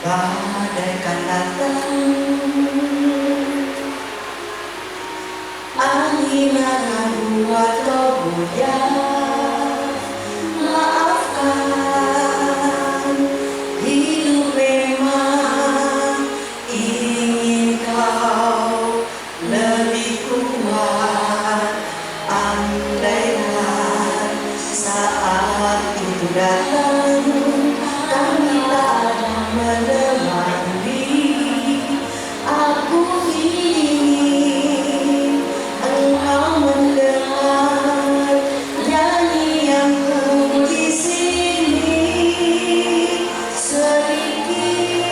Bagaikan datang angin akan buat kau goyah. Maafkan, hidup memang ingin kau lebih kuat. Andaikan saat itu datang kami tak ada menemani. Aku ingin engkau mendengar nyanyianku di sini. Sedikit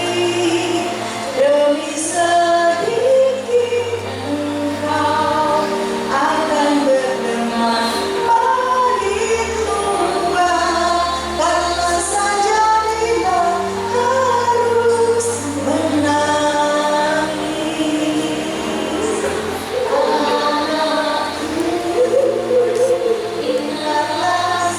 demi sedikit engkau akan berteman bagi Tuhan. Karena saja bila harus menangis, ingatlah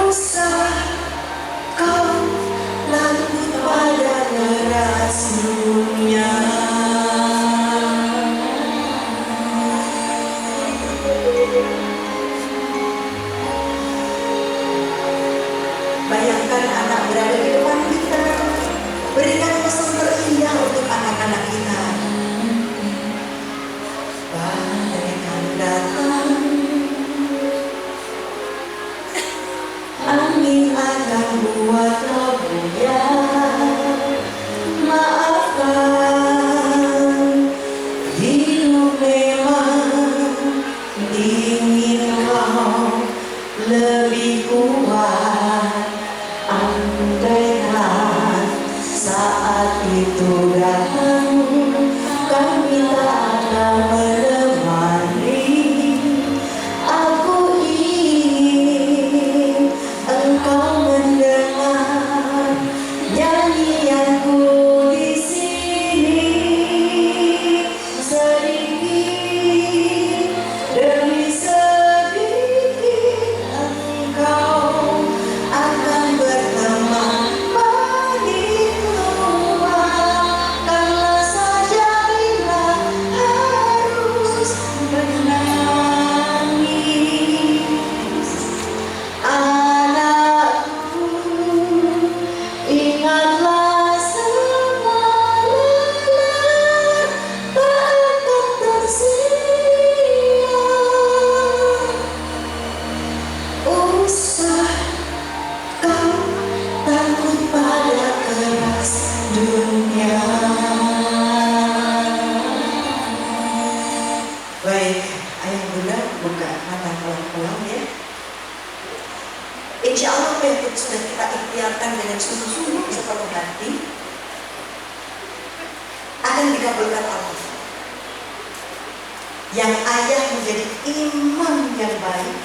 usah kau takut pada deras dunia. Bayangkan anak berada di depan kita, berikan pesan terindah untuk anak-anak kita. Bagaikan datang angin akan buat kau goyah. Maafkan, hidup memang ingin kau lebih kuat. Andaikan saat itu datang kami tak akan menemani. Aku ingin engkau mendengar nyanyianku di sini. Sedikit demi sedikit engkau akan berteman bagi Tuhan. Karena saja bila harus menangis, anakku, ingatlah semua lelah tak akan tersia. Usah kau takut pada keras dunia. Baik, ayah bunda buka mata pelan-pelan ya. Insya Allah apa yang sudah kita ikhtiarkan dengan sungguh-sungguh sepenuh hati akan dikabulkan Allah. Yang ayah menjadi imam yang baik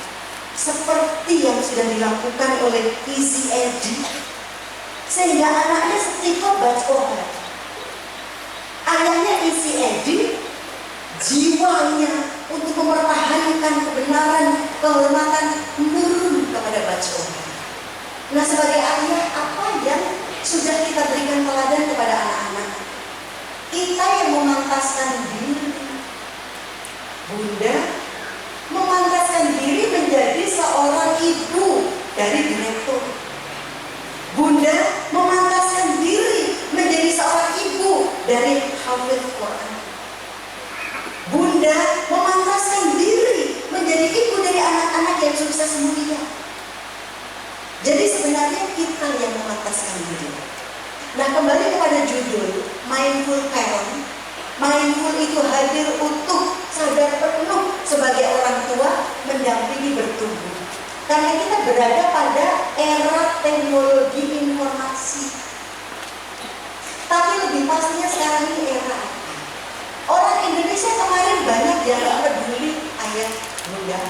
seperti yang sudah dilakukan oleh Isi Edi, sehingga anaknya setika baca Quran. Ayahnya Isi Edi, jiwanya untuk mempertahankan kebenaran, kehormatan menurun kepada baca Quran. Nah, sebagai ayah, apa yang sudah kita berikan teladan kepada anak-anak? Kita yang memantaskan diri, bunda memantaskan diri menjadi seorang ibu dari direktur. Bunda memantaskan diri menjadi seorang ibu dari hafidz Quran. Bunda memantaskan diri menjadi ibu dari anak-anak yang sukses mulia. Jadi sebenarnya kita yang memantaskan diri. Nah, kembali kepada judul Mindful Parent. Mindful itu hadir utuh, sadar penuh sebagai orang tua mendampingi bertumbuh. Karena kita berada pada era teknologi informasi. Tapi lebih pastinya sekarang ini era apa? Orang Indonesia kemarin banyak yang gak peduli ayah bunda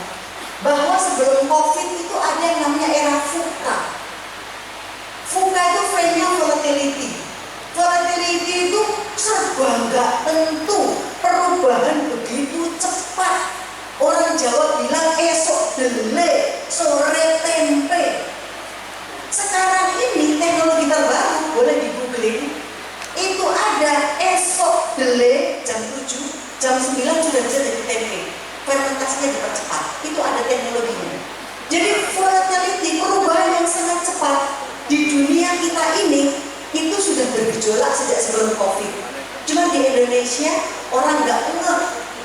bahwa sebelum COVID itu ada yang namanya era VUCA. VUCA itu financial volatility. Volatility itu serba nggak tentu, perubahan begitu cepat. orang Jawa bilang esok dele, sore tempe. Sekarang ini teknologi terbaru, boleh di googling, itu ada esok dele jam 7, jam 9 sudah bisa jadi tempe. Fermentasinya dipercepat, itu ada teknologinya. Jadi volatility, perubahan yang sangat cepat di dunia kita ini itu sudah bergejolak sejak sebelum COVID. Cuma di Indonesia orang nggak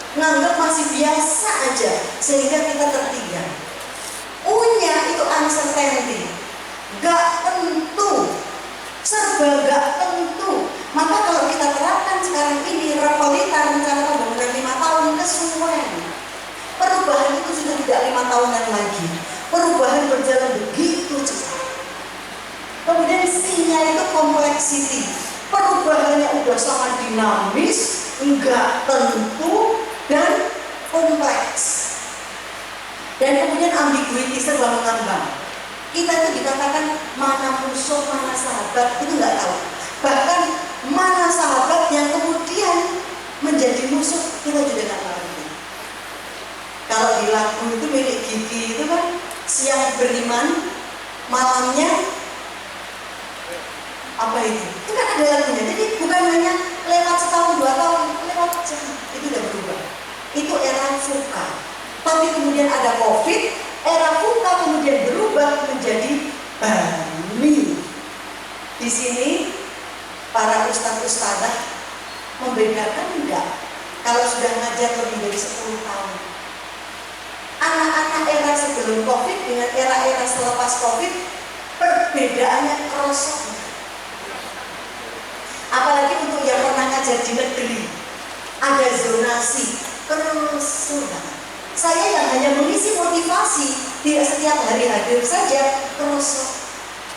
nganggap masih biasa aja, sehingga kita tertinggal. U-nya itu uncertainty, nggak tentu, serba nggak tentu. Maka kalau kita terapkan sekarang ini, Repolitan rencana pembangunan 5 tahun kesuwen. Perubahan itu sudah tidak 5 tahunan lagi. Perubahan berjalan begitu cepat. Kemudian C-nya itu complexity. Perubahannya udah sangat dinamis, enggak tentu, dan kompleks. Dan kemudian ambiguity, serba mengambang. Kita itu dikatakan mana musuh, mana sahabat, itu enggak tahu. Bahkan mana sahabat yang kemudian menjadi musuh, kita juga enggak tahu. Kalau di lagu itu milik Gigi itu kan siang beriman, malamnya apa itu? Itu kan ada lagunya. Jadi bukan hanya lewat setahun 2 tahun, lewat jam itu udah berubah. Itu era VUCA. Tapi kemudian ada COVID, era VUCA kemudian berubah menjadi BANI. Di sini para ustadz-ustadzah membedakan enggak? Kalau sudah ngajar lebih dari 10 tahun. Anak-anak era sebelum COVID dengan era-era selepas COVID, perbedaannya kerosok. Apalagi untuk yang pernah ngajar di negeri, ada zonasi, kerosok. Saya yang hanya mengisi motivasi, tidak setiap hari hadir saja, kerosok.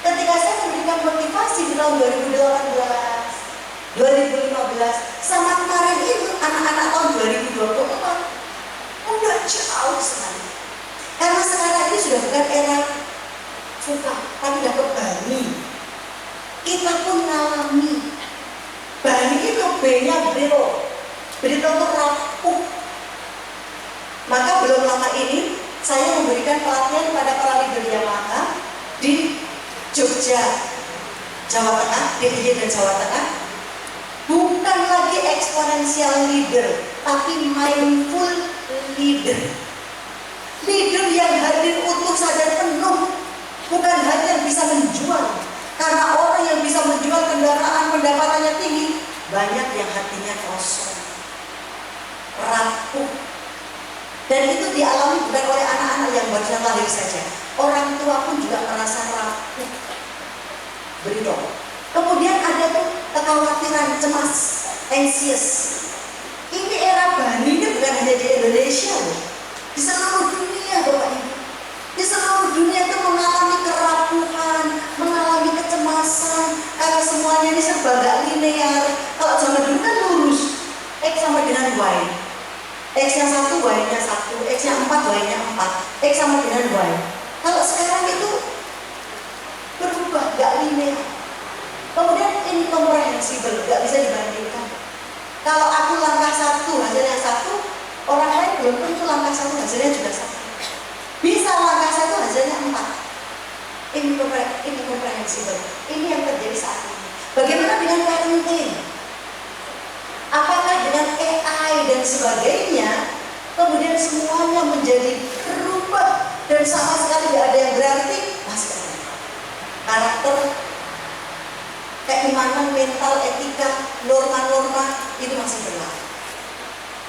Ketika saya memberikan motivasi di tahun 2018, 2015, sama kemarin itu anak-anak tahun 2024, udah jauh sekali. Karena sekarang ini sudah bukan era VUCA, tapi udah ke BANI. Kita pun ngalami. BANI itu B-nya Brito. Brito itu rapuh. Maka belum lama ini saya memberikan pelatihan pada para leader Yamaha di Jogja, Jawa Tengah, DIY dan Jawa Tengah. Bukan lagi exponential leader, tapi mindful leader. Leader yang hadir utuh sadar penuh, bukan hanya bisa menjual. Karena orang yang bisa menjual kendaraan pendapatannya tinggi, banyak yang hatinya kosong, rapuh. Dan itu dialami bukan oleh anak-anak yang baru lahir saja. Orang tua pun juga merasa rapuh. Beritahu. Kemudian ada tuh kekhawatiran, cemas, anxious. Ini era BANI ini bukan hanya di Indonesia loh. Di seluruh dunia Bapak Ibu. Di seluruh dunia itu mengalami kerapuhan, mengalami kecemasan. Karena semuanya ini serba gak linear. Kalau zaman dulu kan lurus, X sama dengan Y. X yang 1, Y-nya 1, X yang 4, Y-nya 4, X sama dengan Y. Kalau sekarang itu berubah, gak linear. Kemudian incomprehensible, gak bisa dibandingkan. Kalau aku langkah 1 hasilnya 1, orang lain belum tentu langkah 1 hasilnya juga 1. Bisa langkah 1 hasilnya 4. Incomprehensible. Ini yang terjadi saat ini. Bagaimana dengan parenting? Apakah dengan AI dan sebagainya kemudian semuanya menjadi berubah dan sama sekali tidak ada yang berarti? Masih ada. Karakter, keimanan, mental, etika, norma-norma itu masih berlaku.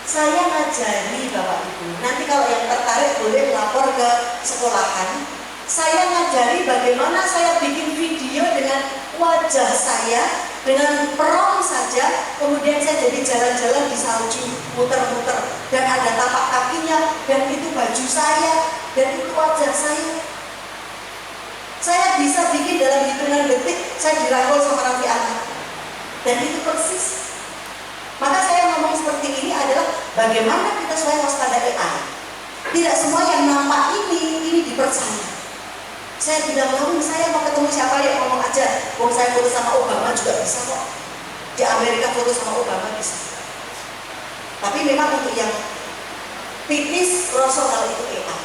Saya ngajari Bapak Ibu, nanti kalau yang tertarik boleh lapor ke sekolahan. Saya ngajari bagaimana saya bikin video dengan wajah saya, dengan prompt saja, kemudian saya jadi jalan-jalan di salju, muter-muter, dan ada tapak kakinya, dan itu baju saya, dan itu wajah saya. Saya bisa bikin dalam hitungan detik, saya dirangkul sama Raffi Ahmad. Dan itu persis. Maka saya ngomong seperti ini adalah bagaimana kita supaya waspada AI. Tidak semua yang nampak ini dipercaya. Saya bilang, saya mau ketemu siapa yang ngomong aja. Kalau saya foto sama Obama juga bisa kok. Di Amerika foto sama Obama bisa. Tapi memang untuk yang Titis rosonal itu AI.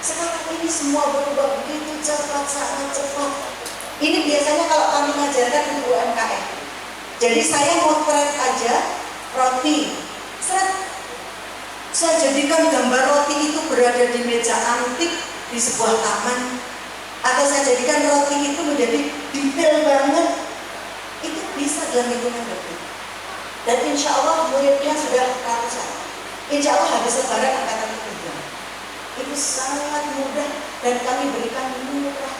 Sekarang ini semua berubah begitu cepat, sangat cepat. Ini biasanya kalau kami mengajarkan di UMKM. Jadi saya motret aja roti, seret. Saya jadikan gambar roti itu berada di meja antik di sebuah taman, atau saya jadikan roti itu menjadi detail banget. Itu bisa dalam hitungan detik. Dan insya Allah muridnya sudah ratusan. Insya Allah habis lebaran angkatan ketiga. Itu sangat mudah dan kami berikan murah.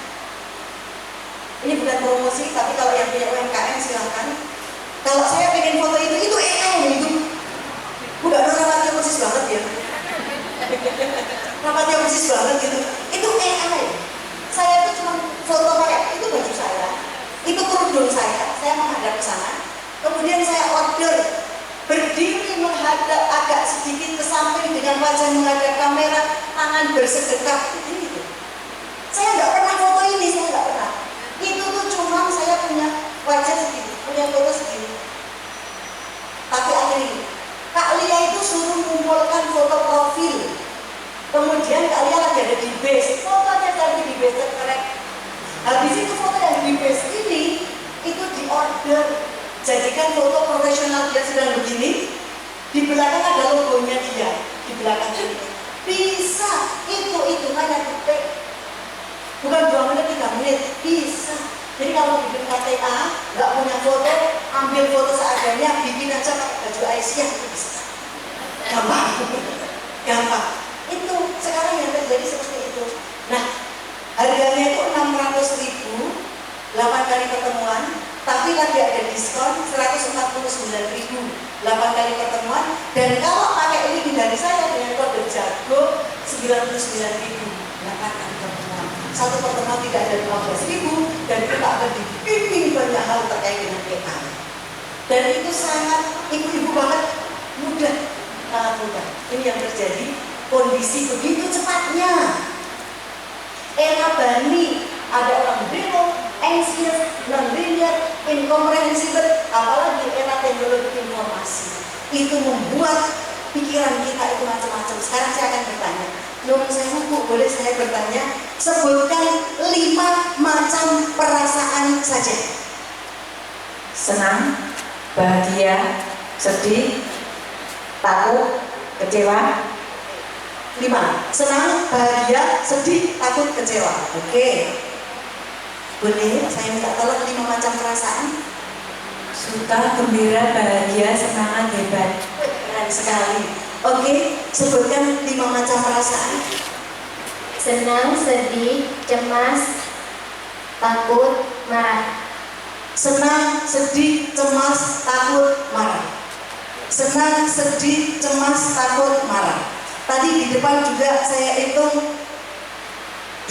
Ini bukan promosi, tapi kalau yang punya UMKM silahkan. Kalau saya pengen foto itu AI itu. Udah rapatnya persis banget ya. Rapatnya persis banget gitu. Itu AI. Saya tuh cuma foto pakai itu baju saya, itu kerudung saya menghadap ke sana. Kemudian saya order berdiri menghadap agak sedikit ke samping dengan wajah menghadap kamera, tangan bersedekap gitu. Saya nggak pernah foto ini, saya nggak pernah. Itu tuh cuma saya punya wajah segini, punya foto segini. Tapi akhirnya Kak Lia itu suruh mengumpulkan foto profil. Kemudian Kak Lia lagi ada di base, fotonya lagi di base terkorek. Habis itu foto yang di base ini itu diorder, jadikan foto profesional dia sedang begini. Di belakang ada logonya dia, di belakang ini. Bisa, itu hitungannya detik. Bukan 2 menit, 3 menit, bisa. Jadi kalau bikin KTA, nggak punya foto, ambil foto seadanya, bikin aja pakai baju Aisyah, itu bisa. Gampang, gampang. Itu sekarang yang terjadi seperti itu. Nah, harganya itu 600.000, 8 kali pertemuan, tapi lagi ada diskon 149.000, 8 kali pertemuan. Dan kalau pakai link dari saya dengan kode jago 99.000, 8 kali pertemuan. Satu pertemuan tidak ada 15.000 dan kita akan dibimbing banyak hal terkait dengan AI. Dan itu sangat ibu-ibu banget, mudah, sangat mudah. Ini yang terjadi, kondisi begitu cepatnya. Era Bani, ada orang bingung, anxious, non-linear, incomprehensible, apalagi era teknologi informasi. Itu membuat pikiran kita itu macam-macam. Sekarang saya akan bertanya, Nun Sewu, Bu, boleh saya bertanya? Sebutkan 5 macam perasaan saja. Senang, bahagia, sedih, takut, kecewa. 5. Senang, bahagia, sedih, takut, kecewa. Oke. Boleh saya minta tolong 5 macam perasaan? Suka, gembira, bahagia, semangat, hebat. Keren sekali. Oke, sebutkan 5 macam perasaan. Senang, sedih, cemas, takut, marah. Senang, sedih, cemas, takut, marah. Senang, sedih, cemas, takut, marah. Tadi di depan juga saya hitung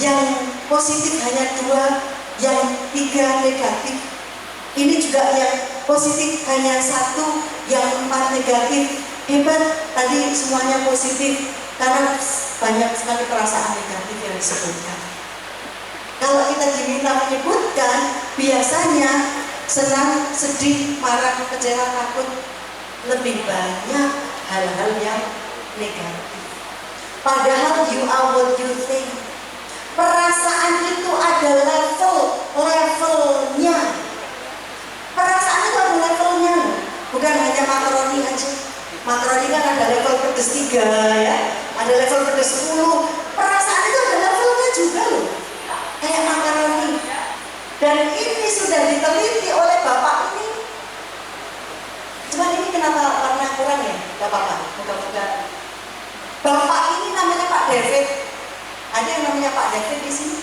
yang positif hanya 2, yang 3 negatif. Ini juga yang positif hanya 1, yang 4 negatif. Hebat, tadi semuanya positif karena banyak sekali perasaan negatif yang disebutkan. Kalau kita diminta menyebutkan, biasanya senang, sedih, marah, kecewa, takut, lebih banyak hal-hal yang negatif. Padahal you are what you think. Perasaan itu ada levelnya. Perasaan itu ada levelnya, bukan hanya makaroni aja. Makaroni kan ada level pedes 3 ya, ada level pedes 10. Perasaan itu ada levelnya juga loh, kayak makaroni. Dan ini sudah diteliti oleh bapak ini. Cuman ini kenapa warna kurang ya? Gak apa-apa, buka-buka. Bapak ini namanya Pak David. Ada yang namanya Pak David di sini.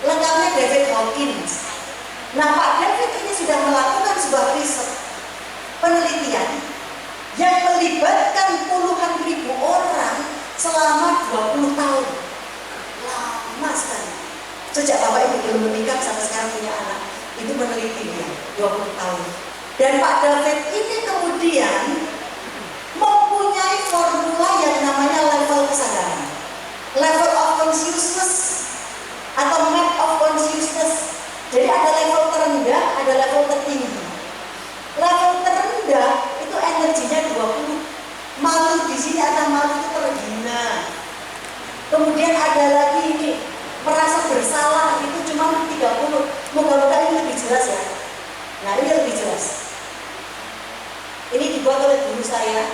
Lengkapnya David Hawkins. Nah, Pak David ini sudah melakukan sebuah riset, penelitian yang melibatkan puluhan ribu orang selama 20 tahun. Lama sekali. Sejak bapak ibu belum menikah sampai sekarang punya anak, itu meneliti dia 20 tahun. Dan Pak David ini kemudian mempunyai formula yang namanya level kesadaran, level of consciousness atau map of consciousness. Jadi ada level terendah, ada level tertinggi. Level terendah itu energinya 20. Malu di sini ada malu itu terendam. Kemudian ada lagi ini, merasa bersalah itu cuma 30. Moga-moga ini lebih jelas ya. Nah ini lebih jelas. Ini dibuat oleh guru saya,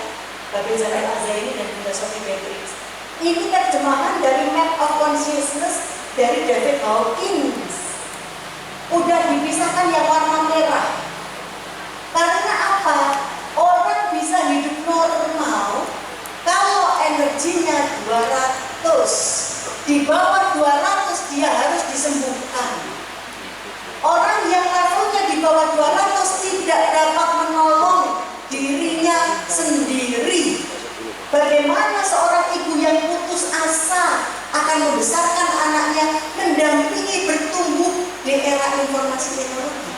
Bapak Jamil Azzaini dan Bunda Sophie Beatrix. Ini terjemahan dari Map of Consciousness dari David Hawkins. Udah dipisahkan yang warna merah. Karena apa? Orang bisa hidup normal kalau energinya 200. Di bawah 200 dia harus disembuhkan. Orang yang levelnya di bawah 200 tidak dapat menolong dirinya sendiri. Bagaimana seorang ibu yang putus asa akan membesarkan anaknya, mendampingi bertumbuh di era informasi teknologi?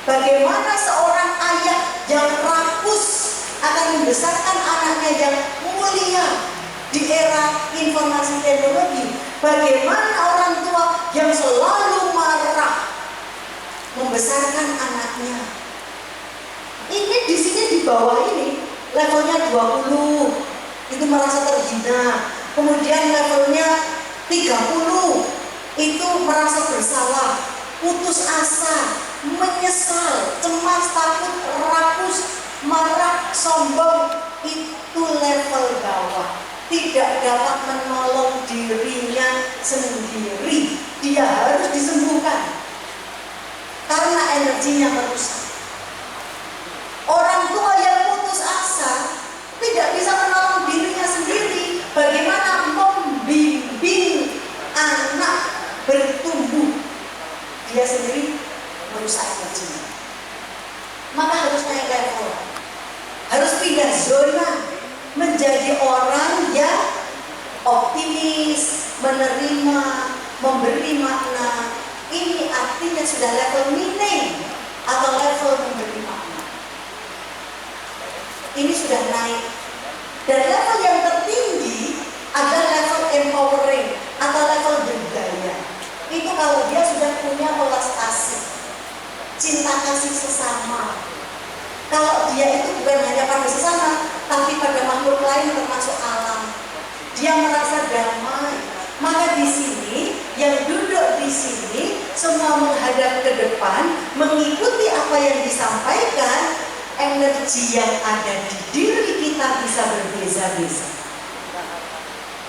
Bagaimana seorang ayah yang rakus akan membesarkan anaknya yang mulia di era informasi teknologi? Bagaimana orang tua yang selalu marah membesarkan anaknya? Ini di sini di bawah ini levelnya 20 itu merasa terhina. Kemudian levelnya 30 itu merasa bersalah, putus asa, menyesal, cemas, takut, rakus, marah, sombong. Itu level bawah. Tidak dapat menolong dirinya sendiri. Dia harus disembuhkan karena energinya merusak. Orang tua yang putus asa tidak bisa menolong dirinya sendiri. Bagaimana membimbing anak bertumbuh? Dia sendiri merusak energinya. Maka harus naik level, harus pindah zona, menjadi orang yang optimis, menerima, memberi makna. Ini artinya sudah level meaning atau level memberi makna. Ini sudah naik. Dan level yang tertinggi adalah level empowering atau level berdaya. Itu kalau dia sudah punya welas kasih, cinta kasih sesama. Kalau dia itu bukan hanya pada sesama, tapi pada makhluk lain termasuk alam. Dia merasa damai. Maka di sini, yang duduk di sini semua menghadap ke depan, mengikuti apa yang disampaikan. Energi yang ada di diri kita bisa berbeza-beza.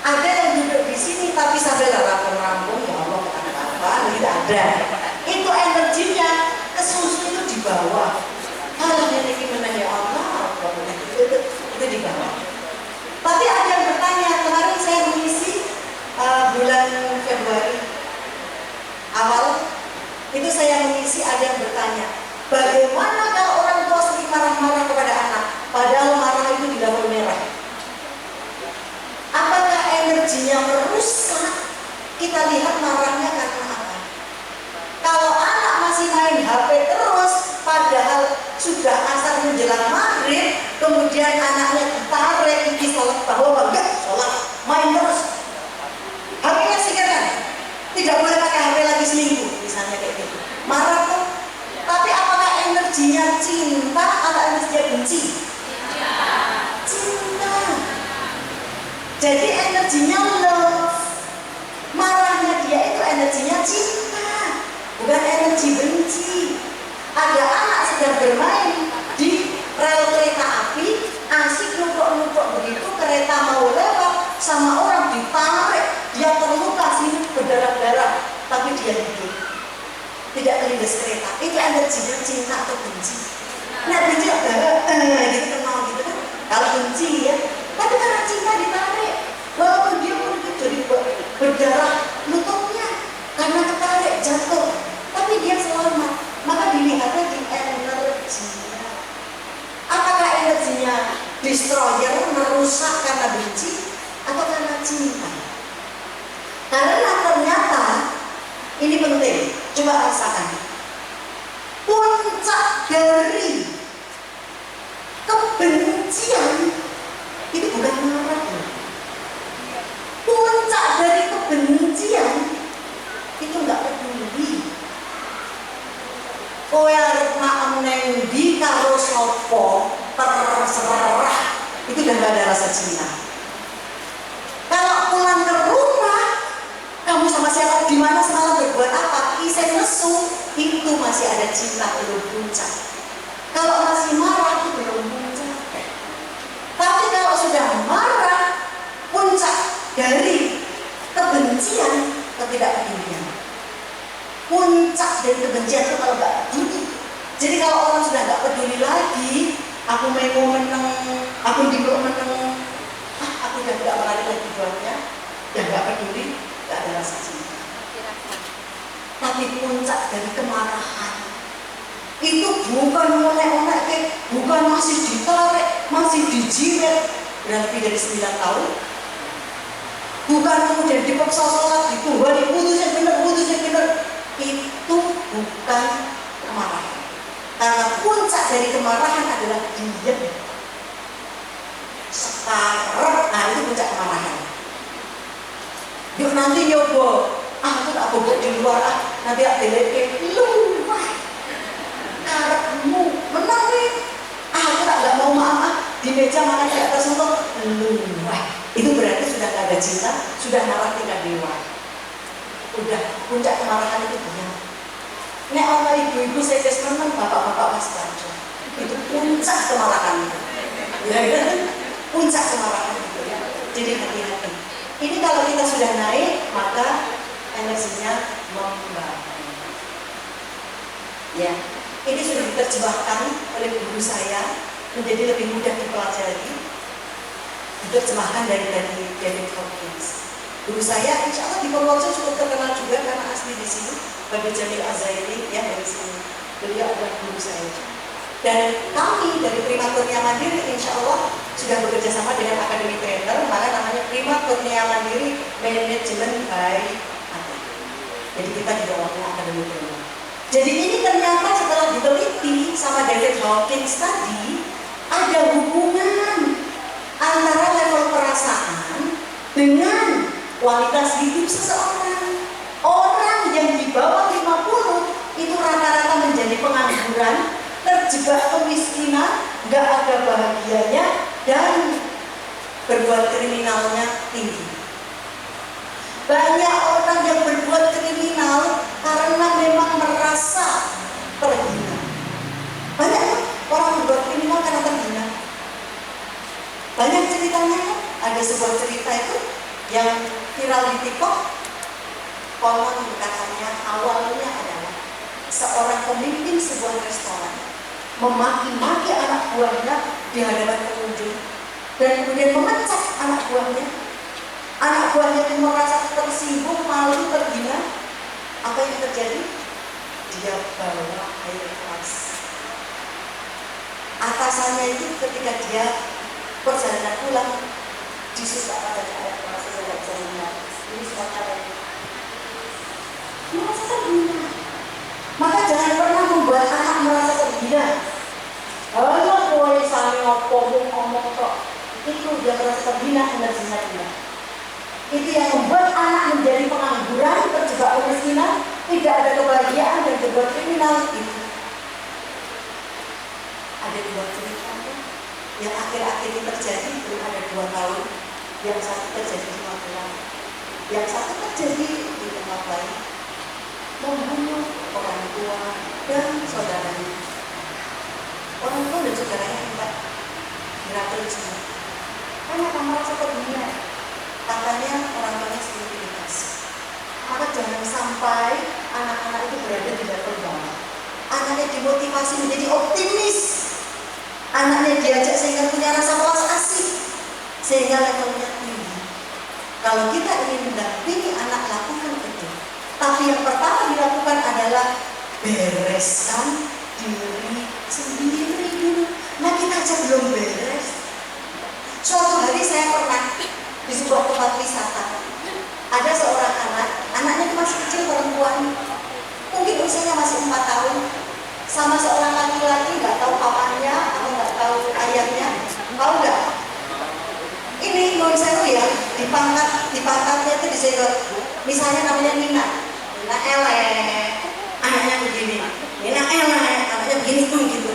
Ada yang duduk di sini tapi sampai rampung-rampung, ya Allah apa tidak ada. Itu energinya kesusu itu di bawah. Kalau dia gimana ya Allah, itu di bawah. Tapi ada yang bertanya, kemarin saya mengisi bulan Februari awal itu saya mengisi, ada yang bertanya, bagaimana kalau orang tua sering marah-marah kepada anak, padahal marah itu di level merah? Apakah energinya merusak? Kita lihat marahnya karena apa? Kalau anak masih main HP terus, padahal sudah asar menjelang maghrib, kemudian anaknya ditarik, ini sholat bahwa enggak sholat, main terus. HP-nya sikarkan, tidak boleh pakai HP lagi seminggu, misalnya kayak gitu. Marah tuh. Tapi apakah energinya cinta atau energinya benci? Cinta. Jadi energinya love. Marahnya dia itu energinya cinta, bukan energi benci. Ada anak sedang bermain di rel kereta api, asik numpuk-numpuk begitu, kereta mau lewat, sama orang ditarik, dia terluka, sini berdarah-darah, tapi dia hidup. Tidak terlindas kereta. Itu energinya cinta atau benci? Nah benci gitu kenal gitu kan. Kalau benci ya, tapi karena cinta ditarik, walaupun dia pun jadi berdarah lututnya karena ketarik jatuh, tapi dia selamat. Maka dilihatnya di energinya. Apakah energinya destroyer, merusak karena benci atau karena cinta? Karena ternyata ini penting. Coba rasakan. Puncak dari kebencian itu bukan marah. Puncak dari kebencian itu enggak peduli. Kowe arep mak neng di karo sapa terserah. Itu udah gak ada rasa cinta. Kalau pulang ke rumah lesu, itu masih ada cinta, belum puncak. Kalau masih marah, itu belum puncak. Tapi kalau sudah marah, puncak dari kebencian, ketidakpedulian. Puncak dari kebencian itu kalau nggak peduli. Jadi kalau orang sudah nggak peduli lagi, aku mau menang, aku dibelok menang, aku udah nggak mengalir lagi buatnya, ya nggak peduli, nggak ada rasa cinta. Tapi puncak dari kemarahan itu bukan onek-onek, bukan masih ditarik, masih dijiret berarti dari 9 tahun, bukan kemudian dipaksa sholat, dituhan, putusnya benar, itu bukan kemarahan. Karena puncak dari kemarahan adalah diam, sekarang, nah itu puncak kemarahan. Yuk nanti nyoba, aku tak bobok di luar, nanti aku deleke, luwah, karepmu menang nih, aku tak mau maaf, di meja makan tidak tersentuh, luwah. Itu berarti sudah gak ada cinta, sudah marah tingkat dewa. Udah, puncak kemarahan itu diam. Nek ana ibu-ibu saya menang, bapak-bapak mas baca. Itu puncak kemarahan itu. Ya kan? Puncak kemarahan itu ya. Jadi hati-hati. Ini kalau kita sudah naik, maka energinya membangun. Ya, ini sudah diterjemahkan oleh guru saya menjadi lebih mudah dipelajari. Diterjemahkan dari David Hawkins. Guru saya, insya Allah di Purworejo cukup terkenal juga karena asli di sini, Bapak Jamil Azaili, ya dari sini. Beliau adalah guru saya. Dan kami dari Prima Kurnia Mandiri, insya Allah sudah bekerja sama dengan Akademi Trainer, maka namanya Prima Kurnia Mandiri Management by ATA. Jadi kita juga punya Akademi Trainer. Jadi ini ternyata setelah diteliti sama David Hawkins tadi, ada hubungan antara level perasaan dengan kualitas hidup seseorang. Orang yang di bawah 50 itu rata-rata menjadi pengangguran, terjebak kemiskinan, gak ada bahagianya, dan berbuat kriminalnya tinggi. Banyak orang yang berbuat kriminal karena memang merasa terhina. Banyak orang berbuat kriminal karena terhina. Banyak ceritanya, ada sebuah cerita itu yang viral di TikTok. Konon katanya awalnya adalah seorang pemimpin sebuah restoran memaki-maki anak buahnya di hadapan pengunjung dan kemudian memecat anak buahnya. Anak buahnya itu merasa tersinggung, malu, terhina. Apa yang terjadi? Dia bawa air keras. Atasannya itu ketika dia perjalanan pulang disuka pada air keras, saya tidak bisa lihat. Ini semua cara merasa terhina. Maka jangan pernah membuat anak merasa terhina. Halo boy, sami ngomong kok. Itu dia merasa terhina, energinya rendah. Itu yang membuat anak menjadi pengangguran, terjebak kemiskinan, tidak ada kebahagiaan dan berbuat kriminal. Itu ada dua cerita yang akhir-akhir ini terjadi, belum ada 2 tahun. Yang satu terjadi di Magelang, yang satu terjadi di tempat lain, membunuh orang tua dan saudaranya. Orang tua dan saudaranya hebat, miracle semua. Karena merasa terhina, katanya orang tuanya sensitivitas. Maka jangan sampai anak-anak itu berada di level bawah. Anaknya dimotivasi menjadi optimis. Anaknya diajak sehingga punya rasa welas asih, sehingga levelnya tinggi. Kalau kita ingin mendampingi anak, lakukan itu. Tapi yang pertama dilakukan adalah bereskan diri sendiri dulu. Nah kita aja belum beres. Suatu hari saya pernah di sebuah tempat wisata. Ada seorang anak, anaknya itu masih kecil, perempuan, mungkin usianya masih 4 tahun, sama seorang laki-laki, nggak tahu pamannya atau nggak tahu ayahnya, tahu nggak? Ini non sewu ya, di pangkatnya itu disebut, misalnya namanya Nina elek, anaknya begini, Nina elek, anaknya begini pun gitu,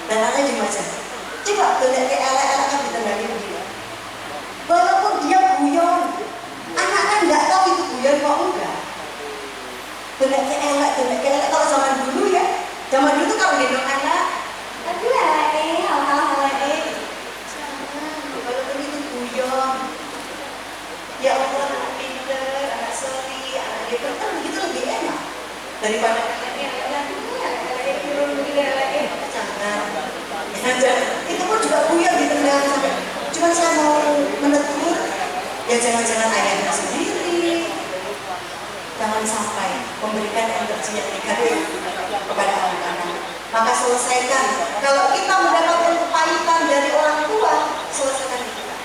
dan anaknya di macam. Coba lihat ke elek-elek kan ditendangin begini. Walaupun dia guyon, anak kan nggak tahu itu guyon kok enggak. Lihat ke elek, lihat ke daripada jangan. Itu pun juga buyar di tengah sampai. Cuma saya mau menegur, ya jangan-jangan ayahnya sendiri. Jangan sampai memberikan energi yang negatif kepada anak-anak. Maka selesaikan. Kalau kita mendapatkan kepahitan dari orang tua, selesaikan di kita.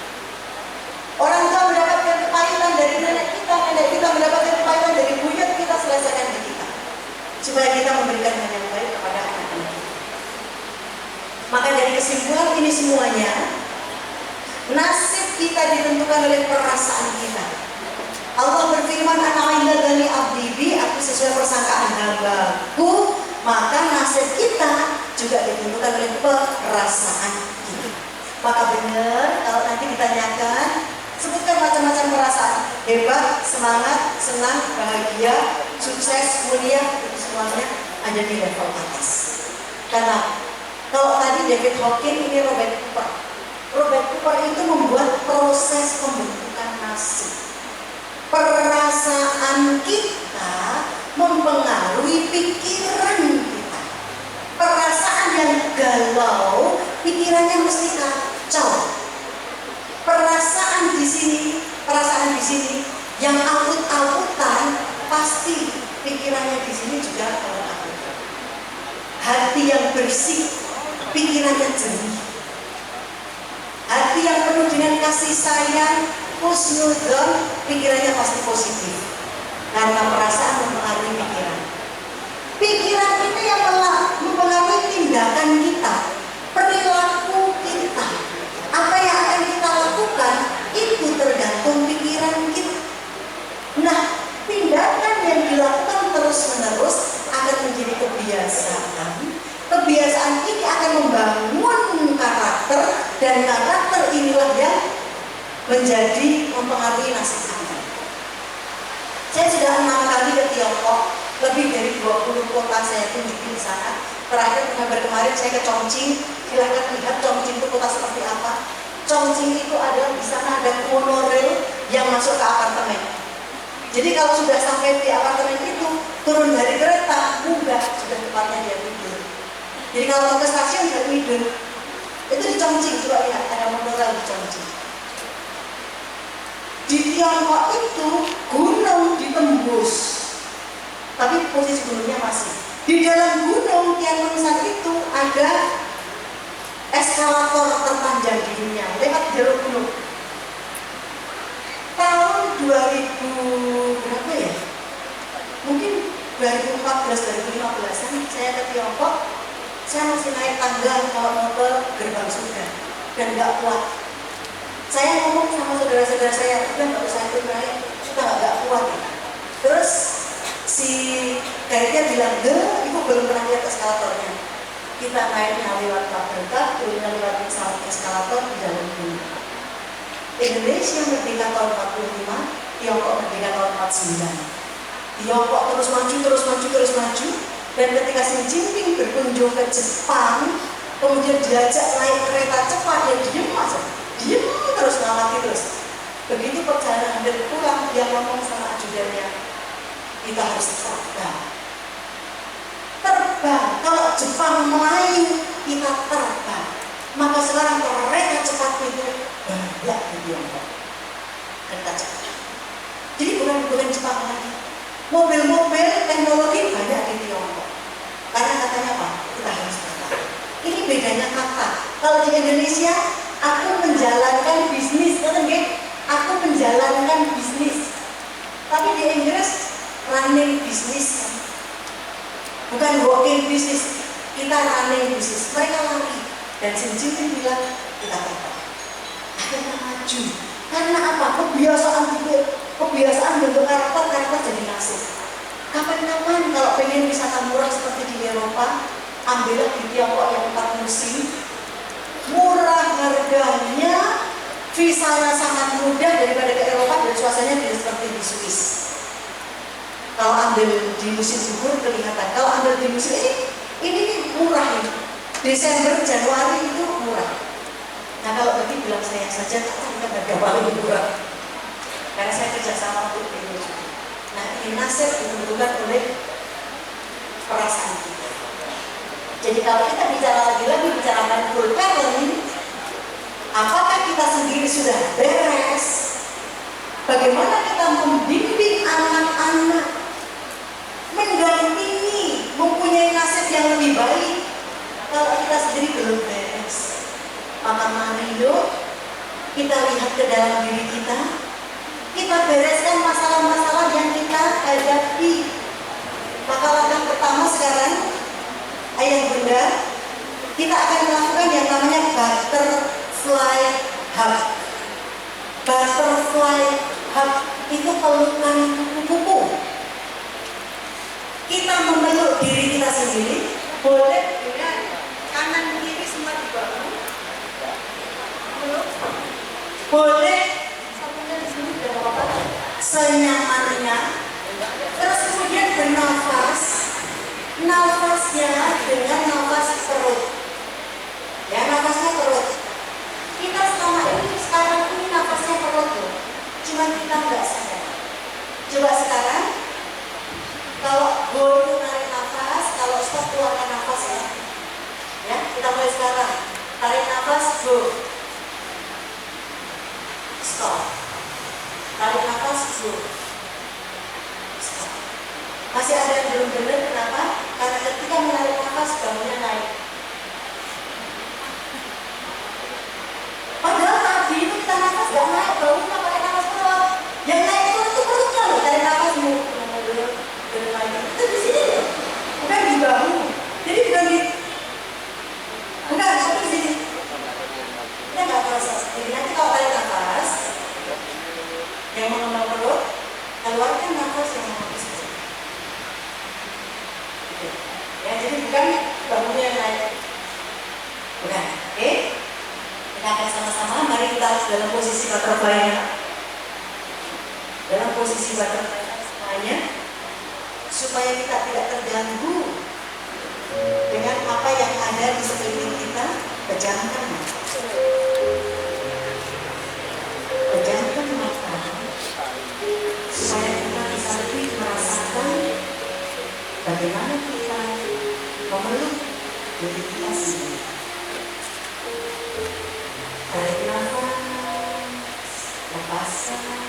Orang tua mendapatkan kepahitan dari nenek kita mendapatkan kepahitan dari buyut kita, selesaikan di kita. Supaya kita memberikan yang baik kepada anak-anak. Maka dari kesimpulan ini semuanya, nasib kita ditentukan oleh perasaan kita. Allah berfirman, "Ana indadzani abdi bi," aku sesuai persangkaan hambaku, maka nasib kita juga ditentukan oleh perasaan kita. Maka benar kalau nanti ditanyakan, sebutkan macam-macam perasaan, hebat, semangat, senang, bahagia, sukses, mulia, itu semuanya ada di level atas. Karena kalau tadi David Hawkins, ini Robert Cooper. Robert Cooper itu membuat proses pembentukan nasib. Perasaan kita mempengaruhi pikiran kita. Perasaan yang galau, pikirannya mesti kacau. Perasaan di sini yang aut-autan, pasti pikirannya di sini juga aut-autan. Hati yang bersih, pikirannya jernih. Hati yang penuh dengan kasih sayang, husnudzon, pikirannya pasti positif. Karena perasaan mempengaruhi pikiran. Pikiran kita yang mempengaruhi tindakan kita, perilaku kita. Apa yang akan kita lakukan itu tergantung pikiran kita. Nah, tindakan yang dilakukan terus-menerus akan menjadi kebiasaan. Kebiasaan ini akan membangun karakter, dan karakter inilah yang menjadi mempengaruhi nasib Anda. Saya sudah 6 kali ke Tiongkok, lebih dari 20 kota saya kunjungi di sana. Terakhir November kemarin saya ke Chongqing. Silahkan lihat Chongqing itu kota seperti apa. Chongqing itu adalah di sana ada monorail yang masuk ke apartemen. Jadi kalau sudah sampai di apartemen itu, turun dari kereta, mudah sudah tempatnya dia tidur. Jadi kalau ke stasiun sudah tidur. Itu di Chongqing, coba lihat ada monorail di Chongqing. Di Tiongkok itu gunung ditembus, tapi posisi gunungnya masih di dalam gunung. Tianmensan itu ada eskalator terpanjang di dunia lewat jalur gunung. Tahun 2000 berapa ya? Mungkin 2014-2015 saya ke Tiongkok. Saya masih naik tangga kalau mau ke gerbang surga dan nggak kuat. Saya ngomong sama saudara-saudara saya, udah nggak usah ikut naik, kita nggak kuat. Terus si guide-nya bilang, ibu belum pernah lihat eskalatornya. Kita naiknya lewat tabrak, turunnya lewat eskalator di dalam gunung. Indonesia merdeka tahun 45, Tiongkok merdeka tahun 49. Tiongkok terus maju. Dan ketika Xi Jinping berkunjung ke Jepang, kemudian diajak naik kereta cepat, dia diem terus, ngamati terus. Begitu perjalanan hampir pulang, dia ngomong sama ajudannya, kita harus terbang. Kalau Jepang Melayu, kita terbang. Maka sekarang kereta cepat itu banyak di Tiongkok. Kereta cepat. Jadi bukan Jepang lagi. Mobil-mobil teknologi banyak di Tiongkok. Karena katanya apa? Kita harus terbang. Ini bedanya kata. Kalau di Indonesia, aku menjalankan bisnis, aku menjalankan bisnis. Tapi di Inggris, running bisnis. Bukan walking bisnis, kita running bisnis. Mereka lari. Dan Xi Jinping bilang, kita terbang. Akhirnya maju. Karena apa? Kebiasaan bentuk karakter jadi nasib. Kapan-kapan kalau pengen wisata murah seperti di Eropa, ambillah di Tiongkok yang 4 musim. Murah harganya, visanya sangat mudah daripada ke Eropa, dan suasananya tidak seperti di Swiss. Kalau ambil di musim gugur kelihatan. Kalau ambil di musim ini murah ini. Desember, Januari itu murah. Nah kalau tadi bilang saya saja, kita harga paling murah. Karena saya kerjasama untuk Indonesia. Nah ini nasib ditentukan oleh perasaan kita. Jadi kalau kita bicara lagi-lagi bicarakan full parent, apakah kita sendiri sudah beres? Bagaimana kita membimbing anak-anak, mendampingi, mempunyai nasib yang lebih baik kalau kita sendiri belum beres? Maka mari yuk kita lihat ke dalam diri kita bereskan masalah-masalah yang kita hadapi. Maka langkah pertama sekarang, ayah bunda, kita akan melakukan yang namanya butterfly hug. Butterfly hug itu pelukan kupu-kupu. Kita memeluk diri kita sendiri, boleh dengan kanan kiri semua di bawah. Boleh sampai di sini tidak apa-apa, senyamannya. Terus kemudian bernafas, nafasnya dengan nafas perut. Ya, nafasnya perut. Kita selama ini sekarang ini nafasnya perut loh. Cuma kita nggak sadar. Coba sekarang, kalau go itu tarik nafas, kalau stop keluarkan nafas ya. Ya, kita mulai sekarang. Tarik nafas, go. Stop. Tarik nafas, go. Stop. Masih ada yang belum benar, kenapa? Karena ketika menarik nafas, baunya naik. Padahal tadi itu kita nafas gak naik, baunya pakai nafas perut. Yang naik itu perutnya loh, tarik nafasmu. Itu di sini loh, bukan di bahu. Jadi bukan di, bukan, tapi di sini. Kita nggak proses. Jadi nanti kalau tarik nafas, yang mengembang perut, keluarkan nafas yang mengembang sini. Ya, jadi bukan bahunya yang naik. Bukan, oke? Kita akan sama-sama, mari kita dalam posisi butterfly. Dalam posisi butterfly semuanya, supaya kita tidak terganggu dengan apa yang ada di sekeliling kita. Pejamkan mata. Pejamkan mata supaya kita bisa lebih merasakan bagaimana kita memeluk diri kita sendiri. Tarik nafas, lepaskan,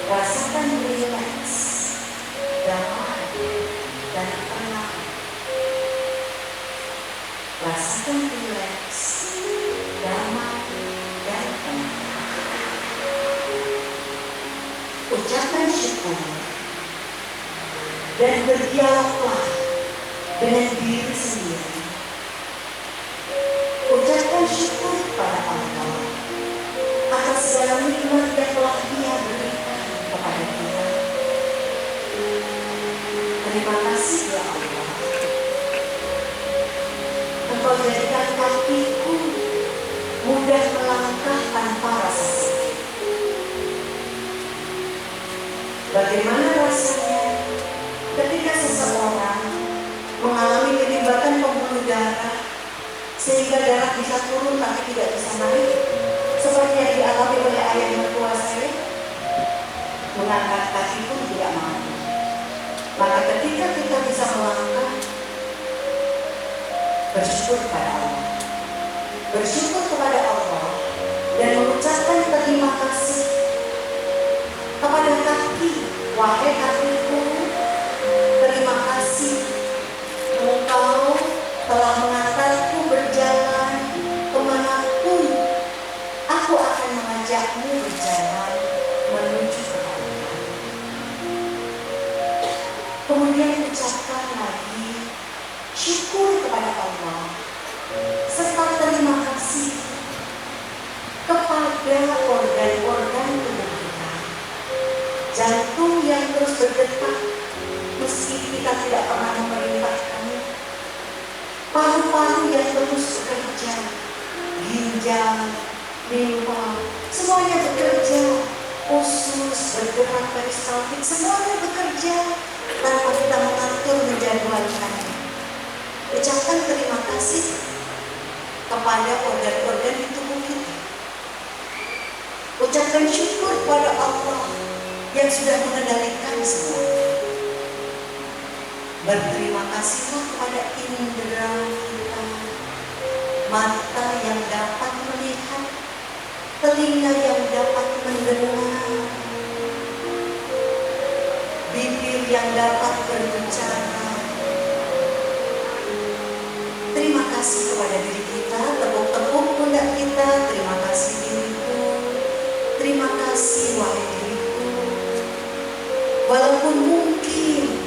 rasakan rileks, damai, dan tenang. Rasakan rileks, damai, dan tenang. Ucapkan syukur dan berdialoglah dengan diri sendiri. Ucapkan syukur kepada Allah atas segala nikmat yang telah Dia berikan kepada kita. Terima kasih ya Allah. Engkau jadikan kakiku mudah melangkah tanpa rasa sakit. Bagaimana rasanya ketika seseorang mengalami penyebatan pembuluh darah sehingga darah bisa turun tapi tidak bisa naik, seperti yang dialami oleh ayah mertua saya? Mengangkat kaki pun tidak mampu. Maka ketika kita bisa melangkah, bersyukur kepada Allah, bersyukur kepada Allah dan mengucapkan terima kasih kepada kaki. Wahai kakiku, terima kasih Engkau telah mengantarku berjalan kemanapun aku akan mengajakmu berjalan menuju ke Allah. Kemudian ucapkan lagi syukur kepada Allah serta terima kasih kepada organ-organ tubuh kita. Jantung yang terus berdetak meski kita tidak pernah memerintahkannya. Paru-paru yang terus bekerja, ginjal, limpa, semuanya bekerja. Usus bergerak, peristaltik, semuanya bekerja tanpa kita mengatur, menjadwalkannya. Ucapkan terima kasih kepada organ-organ di tubuh kita. Ucapkan syukur kepada Allah yang sudah mengendalikan semua. Berterima kasihlah kepada indera kita, mata yang dapat melihat, telinga yang dapat mendengar, bibir yang dapat berbicara. Terima kasih kepada diri kita, tepuk-tepuk pundak kita. Terima kasih diriku, terima kasih wahai diriku. Walaupun mungkin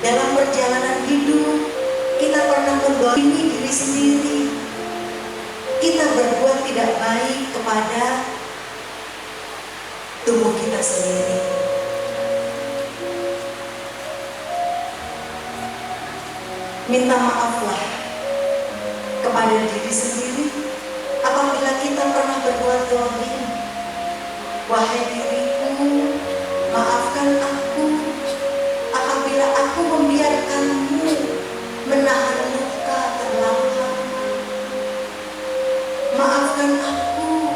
dalam perjalanan hidup kita pernah mendolimi diri sendiri, kita berbuat tidak baik kepada tubuh kita sendiri. Minta maaflah kepada diri sendiri apabila kita pernah berbuat zalim. Wahai diriku, maafkan aku apabila aku membiarkanmu menahan luka terlalu lama. Maafkan aku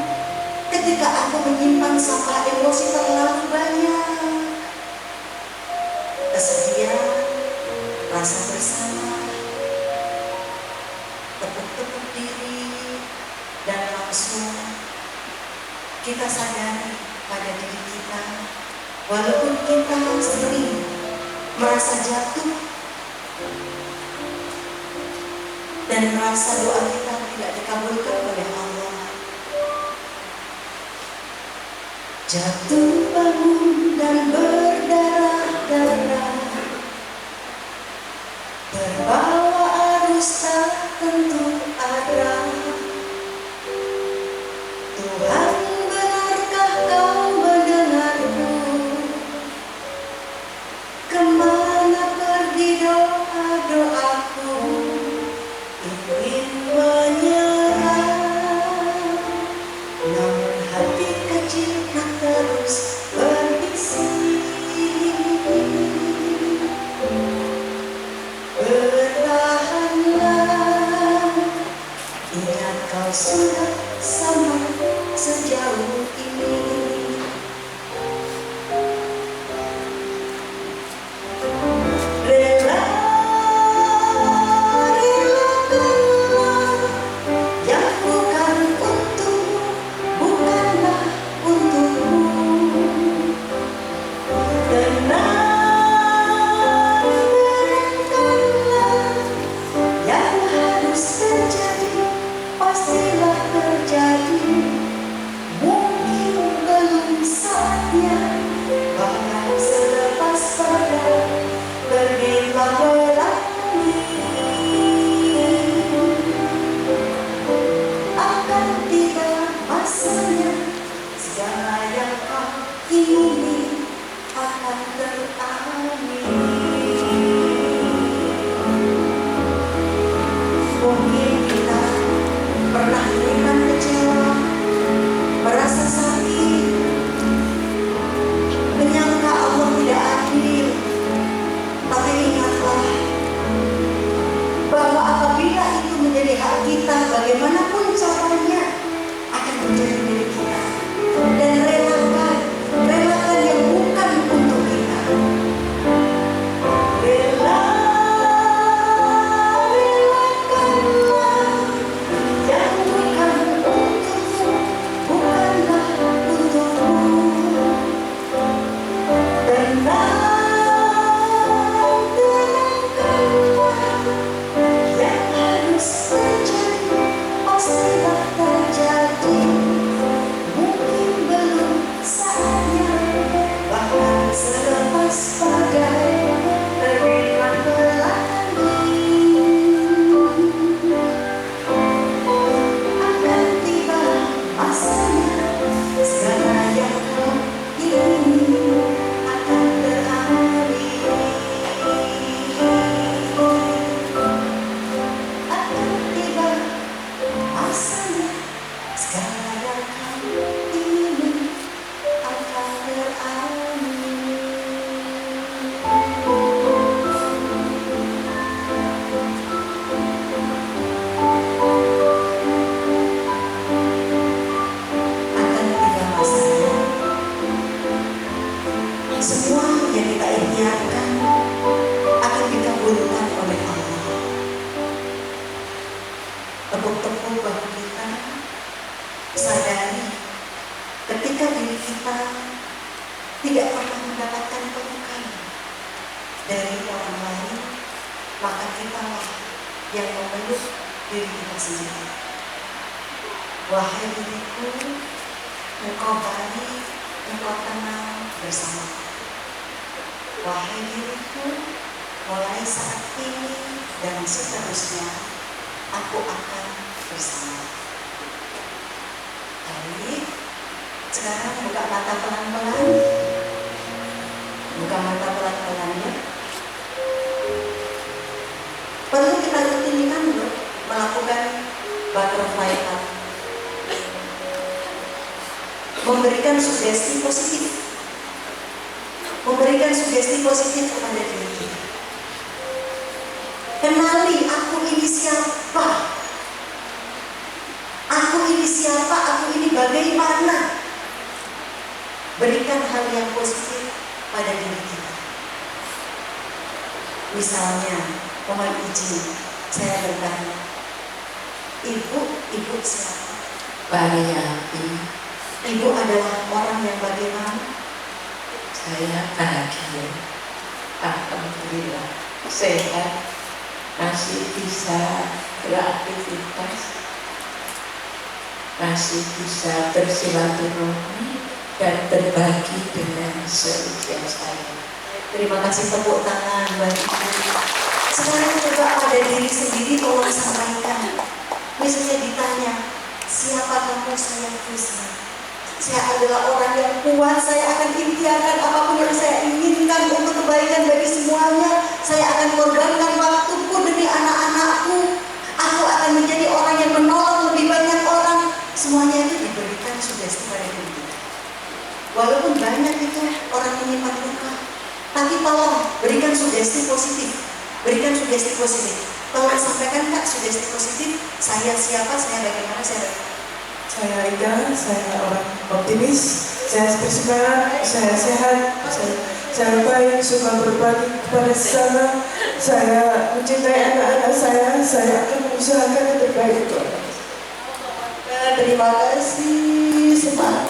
ketika aku menyimpan sampah emosi terlalu banyak. Kesedihan, rasa bersalah, tepuk-tepuk diri, dan langsung kita sadari pada diri kita, walaupun kita sering merasa jatuh dan merasa doa kita tidak dikabulkan oleh Allah. Jatuh bangun dan berdarah-darah, terbawa arus tak tentu arah. Tuhan, benarkah kau mendengarku? Kemana pergi doa-doaku? Ingin menyerah, namun hati kecil terus berbisik. Bertahanlah, ingat kau sudah sama sejauh ini. Relakanlah yang bukan untukmu, bukanlah untukmu. Tenangkanlah yang harus terjadi, pastilah terjadi. Mungkin belum saatnya, bahkan selepas pada terbitlah pelangi. Akan tiba masanya, segala yang kau ingini akan teralami. Mungkin kita pernah dengan kecewa, merasa sakit, menyangka Allah tidak adil. Tapi ingatlah bahwa apabila itu menjadi hak kita, bagaimanapun caranya akan menjadi milik kita. Dan relakan yang bukan untuk kita. Relakanlah yang bukan untukmu, bukanlah untukmu. Tenangkanlah yang harus terjadi, pastilah terjadi. Mungkin belum saatnya, bahkan selepas badai terbitlah pelangi. Akan tiba masanya, segala yang kau ingini akan teralami. Akan tiba masanya, segala yang kau ingini akan teralami. Akan tiba masanya, semua yang kita impiankan akan dikabulkan sadari ketika diri kita tidak pernah mendapatkan pelukan dari orang lain, maka kitalah yang memeluk diri kita sendiri. Wahai diriku, engkau baik, engkau tenang bersamaku. Wahai diriku, mulai saat ini dan seterusnya, aku akan bersama. Baik, sekarang buka mata pelan-pelan. Buka mata pelan-pelan ya. Perlu kita rutinkan loh melakukan butterfly up. Memberikan sugesti positif. Memberikan sugesti positif kepada diri kita. Kenali aku ini siapa. Aku ini siapa, aku ini bagaimana. Berikan hal yang positif pada diri kita. Misalnya, mohon izin, saya bertanya, ibu siapa? Variapi. Ibu adalah orang yang bagaimana? Saya bahagia. Alhamdulillah. Sehat. Masih bisa beraktivitas. Masih bisa bersilaturahmi dan berbagi dengan seusia saya. Terima kasih, tepuk tangan buat Ibu. Sekarang coba pada diri sendiri tolong sampaikan. Misalnya ditanya, siapa kamu? Saya Fusna. Saya adalah orang yang kuat, saya akan ikhtiarkan apapun yang saya inginkan untuk kebaikan bagi semuanya. Saya akan korbankan waktuku demi anak-anakku. Aku akan menjadi orang yang menolong lebih banyak orang. Semuanya itu diberikan sugesti pada diri kita. Walaupun banyak itu orang menyimpan luka, tapi tolong berikan sugesti positif. Berikan sugesti positif. Tolong sampaikan Kak sugesti positif. Saya siapa, saya bagaimana, saya bagaimana. Saya Ida, saya orang optimis, saya bersemangat, saya sehat, saya baik, suka berbagi kepada sesama, saya mencintai anak-anak saya akan mengusahakan yang terbaik untuk anak. Terima kasih, semangat.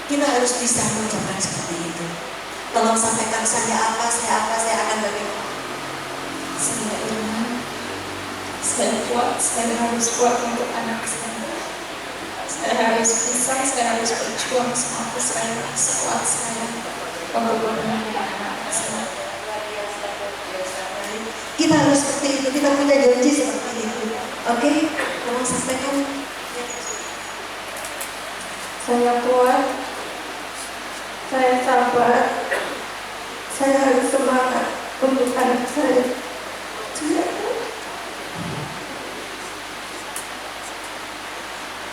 Kita harus bisa mengucapkan seperti itu. Tolong sampaikan saya apa, saya akan bagaimana. Saya Irma. Saya kuat, saya harus kuat untuk anak saya. Saya harus bisa, saya harus berjuang semampu saya, sekuat saya untuk mendidik anak saya. Kita harus seperti itu, kita punya janji seperti itu. Oke, tolong sampaikan. Saya kuat, saya sabar, saya harus semangat untuk anak saya.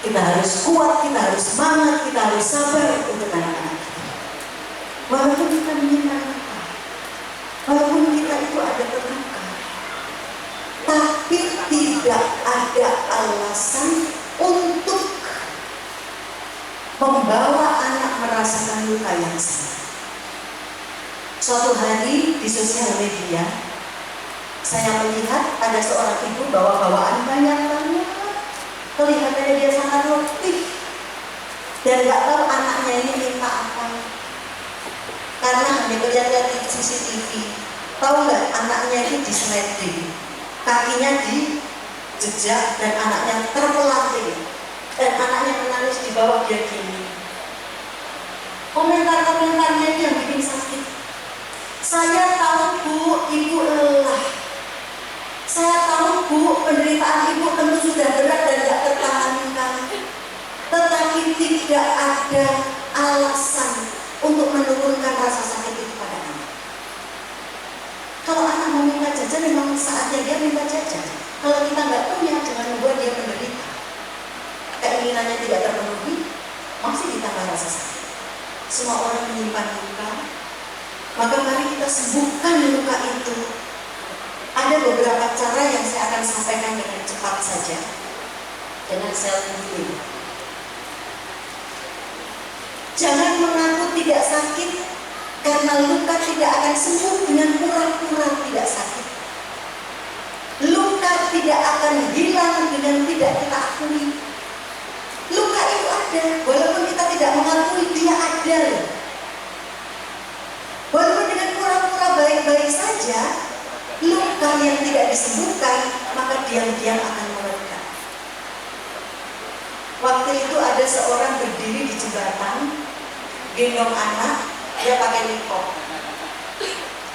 Kita harus kuat, kita harus semangat, kita harus sabar untuk anak-anak kita. Walaupun kita menyimpan luka, walaupun kita itu ada terluka, tapi tidak ada alasan untuk membawa anak merasakan luka yang sama. Suatu hari di sosial media, saya melihat ada seorang ibu bawa bawaan banyak banget. Kelihatannya dia sangat letih dan nggak tahu anaknya ini minta apa. Karena hanya lihat di CCTV, tahu nggak anaknya itu disleting, kakinya dijejak dan anaknya terpelanting dan anaknya menangis di bawah dia gini. Komentar-komentarnya itu yang bikin sakit. Saya tahu Bu, Ibu lelah. Saya tahu Bu, penderitaan Ibu tentu sudah berat dan tidak tertahankan. Tetapi tidak ada alasan untuk menurunkan rasa sakit itu pada anak. Kalau anak mau minta jajan, memang saatnya dia minta jajan. Kalau kita nggak punya, jangan membuat dia menderita. Keinginannya tidak terpenuhi, masih ditambah rasa sakit. Semua orang menyimpan luka, maka mari kita sembuhkan luka itu. Ada beberapa cara yang saya akan sampaikan dengan cepat saja, dengan self healing. Jangan mengaku tidak sakit, karena luka tidak akan sembuh dengan pura-pura tidak sakit. Luka tidak akan hilang dengan tidak kita akui. Luka itu ada, walaupun kita tidak mengakui dia ada. Walaupun dengan pura-pura baik-baik saja, luka yang tidak disembuhkan, maka diam-diam akan mereka. Waktu itu ada seorang berdiri di jembatan, gendong anak, dia pakai nikop.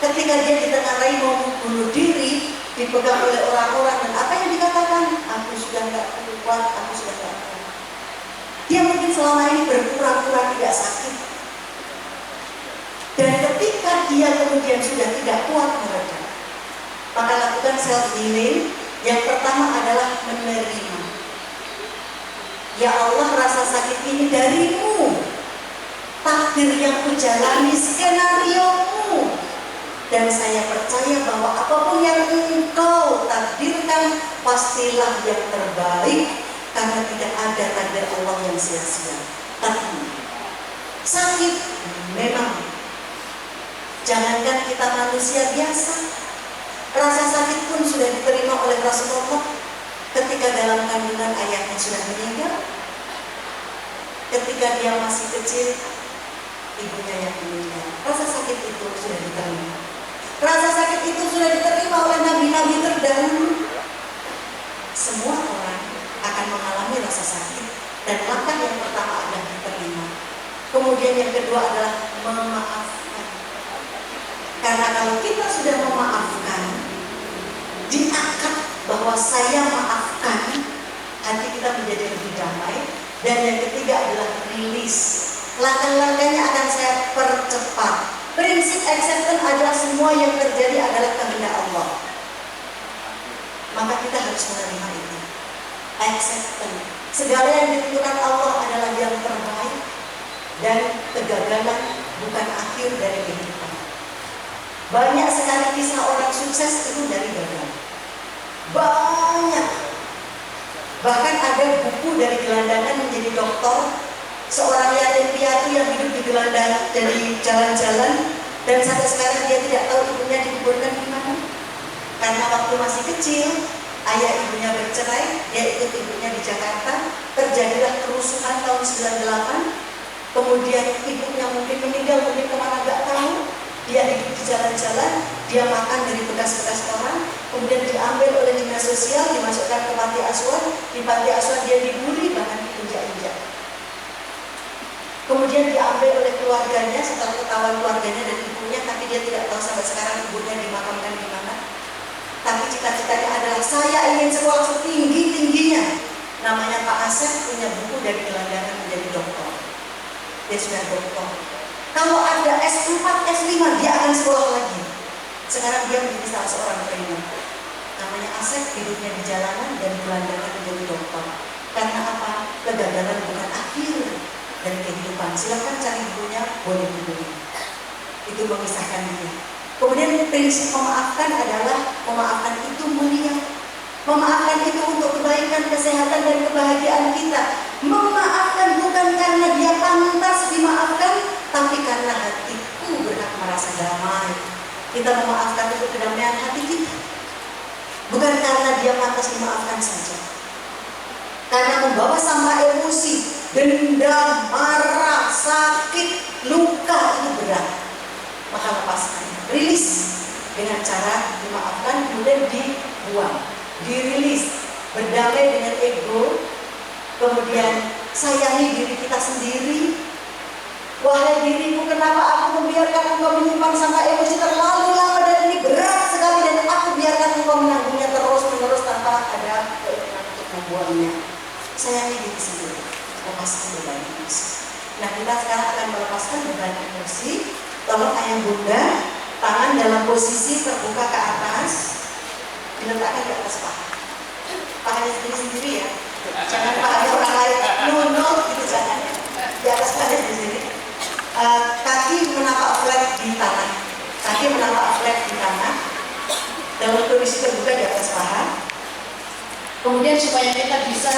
Ketika dia ditengarai mau bunuh diri, dipegang oleh orang-orang, dan apa yang dikatakan? Aku sudah nggak kuat, aku sudah nggak kuat. Dia mungkin selama ini berpura-pura tidak sakit. Dan ketika dia kemudian sudah tidak kuat meredam, maka lakukan self healing. Yang pertama adalah menerima. Ya Allah, rasa sakit ini darimu. Takdir yang kujalani, skenariomu. Dan saya percaya bahwa apapun yang engkau takdirkan pastilah yang terbaik, karena tidak ada takdir Allah yang sia-sia. Tapi sakit memang, jangankan kita manusia biasa, rasa sakit pun sudah diterima oleh Rasulullah ketika dalam kandungan ayahnya sudah meninggal, ketika dia masih kecil ibunya yang meninggal. Rasa sakit itu sudah diterima. Rasa sakit itu sudah diterima oleh nabi-nabi terdahulu. Semua orang akan mengalami rasa sakit, dan langkah yang pertama adalah diterima. Kemudian yang kedua adalah memaafkan. Karena kalau kita sudah memaafkan, diangkat bahwa saya maafkan, hati kita menjadi lebih damai. Dan yang ketiga adalah rilis. Langkah-langkahnya akan saya percepat. Prinsip acceptance adalah semua yang terjadi adalah kehendak Allah. Maka kita harus menerima itu. Acceptance. Segala yang ditentukan Allah adalah yang terbaik, dan kegagalan bukan akhir dari kehidupan. Banyak sekali kisah orang sukses itu dari gagal. Banyak. Bahkan ada buku dari gelandangan menjadi doktor, seorang yatim piatu yang hidup di gelandangan dari jalan-jalan, dan sampai sekarang dia tidak tahu ibunya dikuburkan di mana. Karena waktu masih kecil, ayah ibunya bercerai, dia ikut ibunya di Jakarta, terjadilah kerusuhan tahun 98, kemudian ibunya mungkin meninggal, mungkin kemana nggak tahu. Dia hidup di jalan-jalan, dia makan dari bekas-bekas orang, kemudian diambil oleh dinas sosial, dimasukkan ke panti asuhan. Di panti asuhan dia dibully, bahkan diinjak-injak. Kemudian diambil oleh keluarganya, setelah ketahuan keluarganya dan ibunya, tapi dia tidak tahu sampai sekarang ibunya dimakamkan di mana. Tapi cita-citanya adalah saya ingin sekolah setinggi-tingginya. Namanya Pak Asep, punya buku dari gelandangan menjadi dokter. Dia sudah dokter. Kalau ada S4, S5, dia akan sekolah lagi. Sekarang dia menjadi salah seorang trainer. Namanya Asep, hidupnya di jalanan dan gelandangan menjadi dokter. Karena apa? Kegagalan bukan akhir dari kehidupan. Silakan cari bukunya, boleh dibeli. Itu mengisahkan dia. Kemudian prinsip memaafkan adalah memaafkan itu mulia. Memaafkan itu untuk kebaikan, kesehatan, dan kebahagiaan kita. Memaafkan bukan karena dia pantas dimaafkan, tapi karena hatiku berhak merasa damai. Kita memaafkan untuk kedamaian hati kita, bukan karena dia pantas dimaafkan saja. Karena membawa sampah emosi, dendam, marah, sakit, luka itu berat. Maka lepaskan, rilis dengan cara dimaafkan, kemudian dibuang, dirilis, berdamai dengan ego, kemudian sayangi diri kita sendiri. Wahai diriku, kenapa aku membiarkan engkau menyimpan sampah emosi terlalu lama, dan ini berat sekali, dan aku biarkan engkau menanggungnya terus-menerus tanpa ada keinginan untuk membuangnya. Sayangi diri sendiri, lepaskan beban emosi. Nah, kita sekarang akan melepaskan beban emosi. Tolong ayah bunda, tangan dalam posisi terbuka ke atas, diletakkan di atas paha. Pahanya sendiri-sendiri ya, jangan pahanya orang lain, nunuk gitu, jangan. Di atas paha sendiri. Kaki menapak flat di tanah, kaki menapak flat di tanah, dalam kondisi terbuka di atas paha. Kemudian supaya kita bisa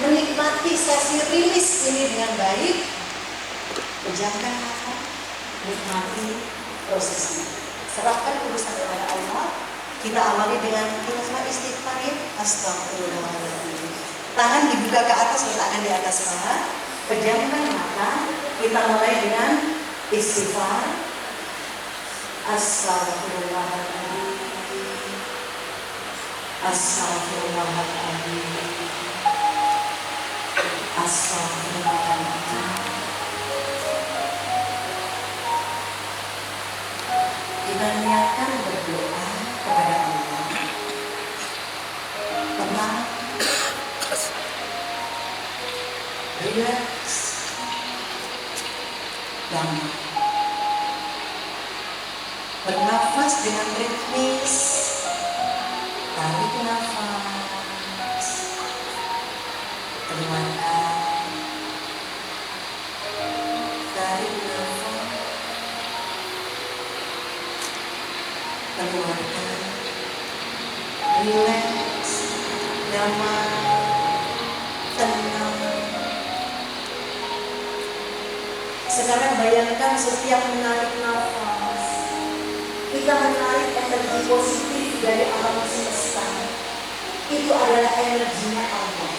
menikmati sesi rilis ini dengan baik, pejamkan mata, nikmati prosesnya. Serahkan urusan kepada Allah, Kita awali dengan kita istighfar ya. Astagfirullahaladzim. Tangan dibuka ke atas, letakkan di atas paha. Pejamkan mata. Kita mulai dengan istighfar. Astagfirullahaladzim. Astagfirullahaladzim. Astagfirullahaladzim. Kita niatkan berdoa kepada Allah. Tenang, relax, damai. Bernafas dengan ritmis. Tarik nafas, keluarkan. Tarik nafas, keluarkan. Relax, damai, tenang. Sekarang bayangkan setiap menarik nafas, kita menarik energi positif dari alam semesta. Itu adalah energinya Allah.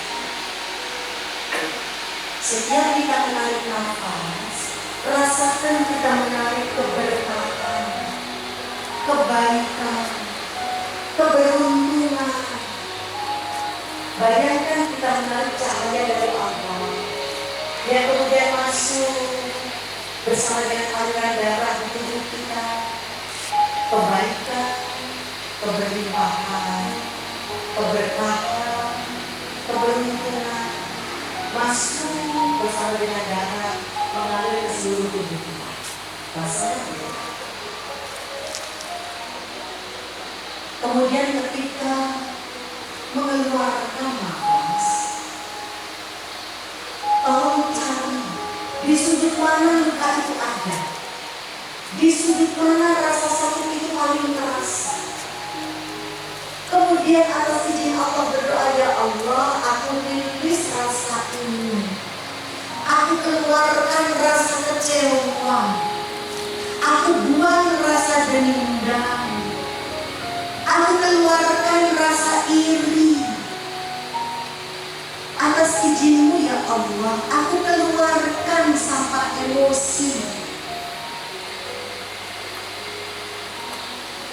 Setiap kita menarik nafas, rasakan kita menarik keberkatan, kebaikan, keberuntungan. Bayangkan kita menarik cahaya dari Allah yang kemudian masuk bersama dengan aliran darah di tubuh kita. Kebaikan, keberlimpahan, keberkahan, keberuntungan masuk bersama dengan darah mengalir ke seluruh tubuh kita. Rasakan. Kemudian ketika mengeluarkan nafas, tolong cari di sudut mana luka itu ada, di sudut mana rasa sakit itu paling terasa. Kemudian atas izin Allah berdoa, ya Allah, aku rilis rasa ini. Aku keluarkan rasa kecewa. Aku buang rasa dendam. Aku keluarkan rasa iri. Atas izin-Mu ya Allah, aku keluarkan sampah emosi.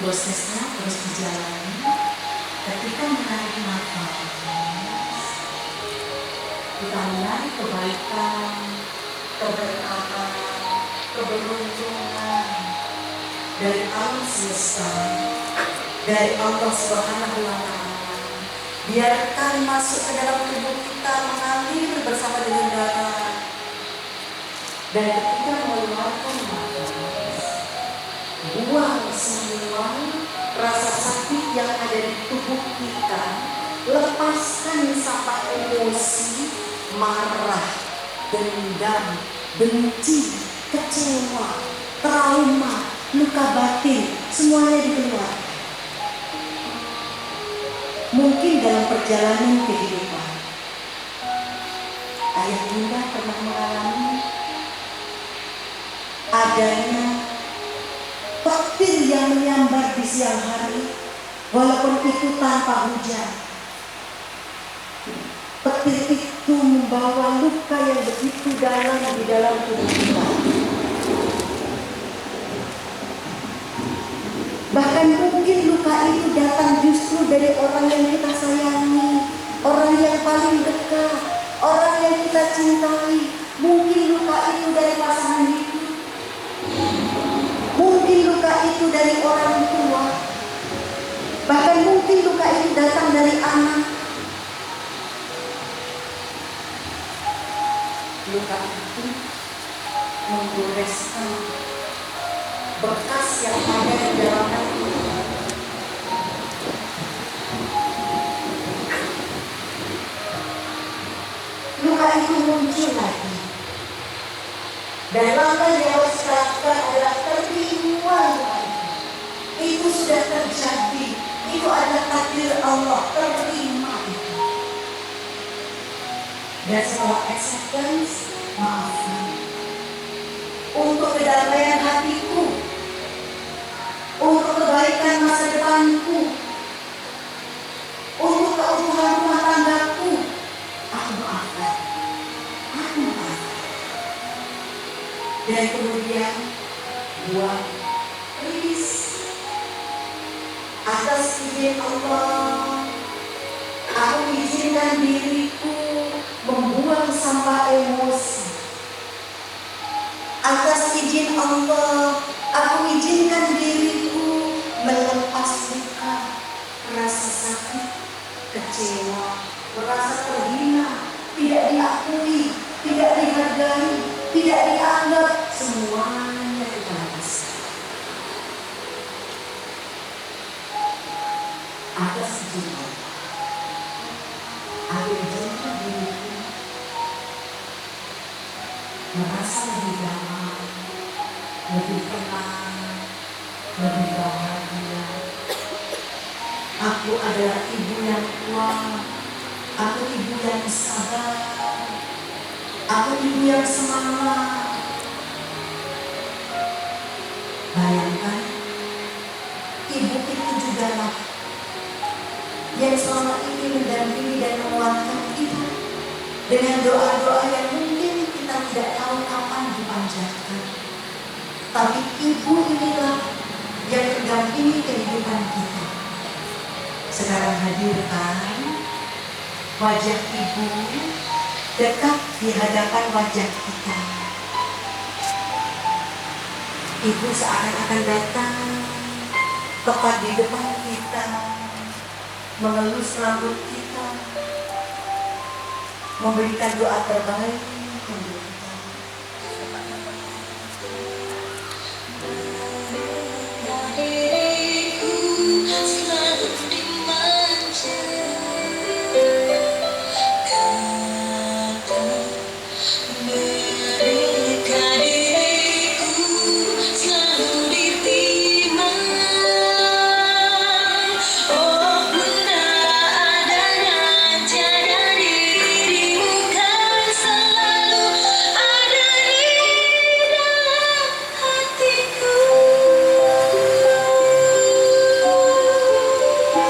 Prosesnya terus dijalani. Ketika menarik nafas, kita menarik kebaikan, keberkahan, keberuntungan dari alam semesta, dari Allah Subhanahu wa Ta'ala. Biarkan masuk ke dalam tubuh kita, mengalir bersama dengan darah. Dan ketika mengeluarkan nafas, buang semua rasa sakit yang ada di tubuh kita. Lepaskan sampah emosi, marah, dendam, benci, kecewa, trauma, luka batin, semuanya dikeluarkan. Mungkin dalam perjalanan kehidupan, ayah bunda pernah mengalami adanya petir yang menyambar di siang hari, walaupun itu tanpa hujan. Petir itu membawa luka yang begitu dalam di dalam tubuh kita. Bahkan mungkin luka itu datang justru dari orang yang kita sayangi, orang yang paling dekat, orang yang kita cintai. Mungkin luka itu dari pasangan hidup. Mungkin luka itu dari orang tua. Bahkan mungkin luka itu datang dari anak. Luka itu menggoreskan bekas yang ada di dalam hati. Luka itu muncul lagi. Dan langkah yang harus dilakukan adalah terima luka itu. Itu sudah terjadi. Itu adalah takdir Allah. Terima itu. Dan setelah acceptance, maafkan. Untuk kedamaian hatiku, untuk kebaikan masa depanku, dan kemudian buat rilis. Atas izin Allah, aku izinkan diriku membuang sampah emosi. Atas izin Allah, aku izinkan diriku melepas luka, rasa sakit, kecewa, merasa terhina, tidak diakui, tidak dihargai, tidak dianggap, semuanya dibalas. Atas izin Allah, aku izinkan diriku merasa lebih damai, lebih tenang, lebih bahagia. Aku adalah ibu yang kuat, aku ibu yang sabar, aku ibu yang semangat. Bayangkan, ibu itu juga lah yang selama ini mendampingi dan menguatkan kita dengan doa-doa yang mungkin kita tidak tahu kapan dipanjatkan. Tapi ibu inilah yang mendampingi kehidupan kita. Sekarang hadirkan wajah ibu dekat di hadapan wajah kita. Ibu seakan-akan datang tepat di depan kita, mengelus rambut kita, memberikan doa terbaik untuk kita. Diriku selalu dimanja, kata mereka diriku selalu ditimbang. Oh bunda adanya tiada dirimu kan selalu ada di dalam hatiku.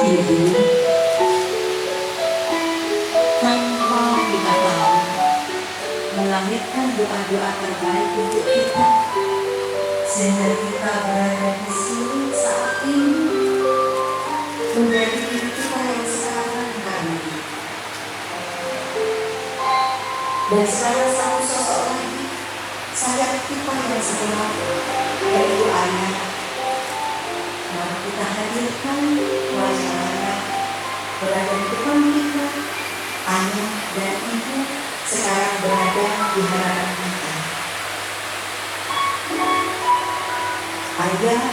Ibu, tanpa kita tahu, melahirkan doa-doa terbaik untuk kita, sehingga kita berada di sini saat ini, menjadi diri kita yang sekarang kali ini. Dan sekarang satu sosok lagi, sayang kita yang sebelah, yaitu ayah. Mari kita hadirkan wajah ayah berada di depan kita. Ayah dan ibu sekarang berada di hadapan kita. Ayah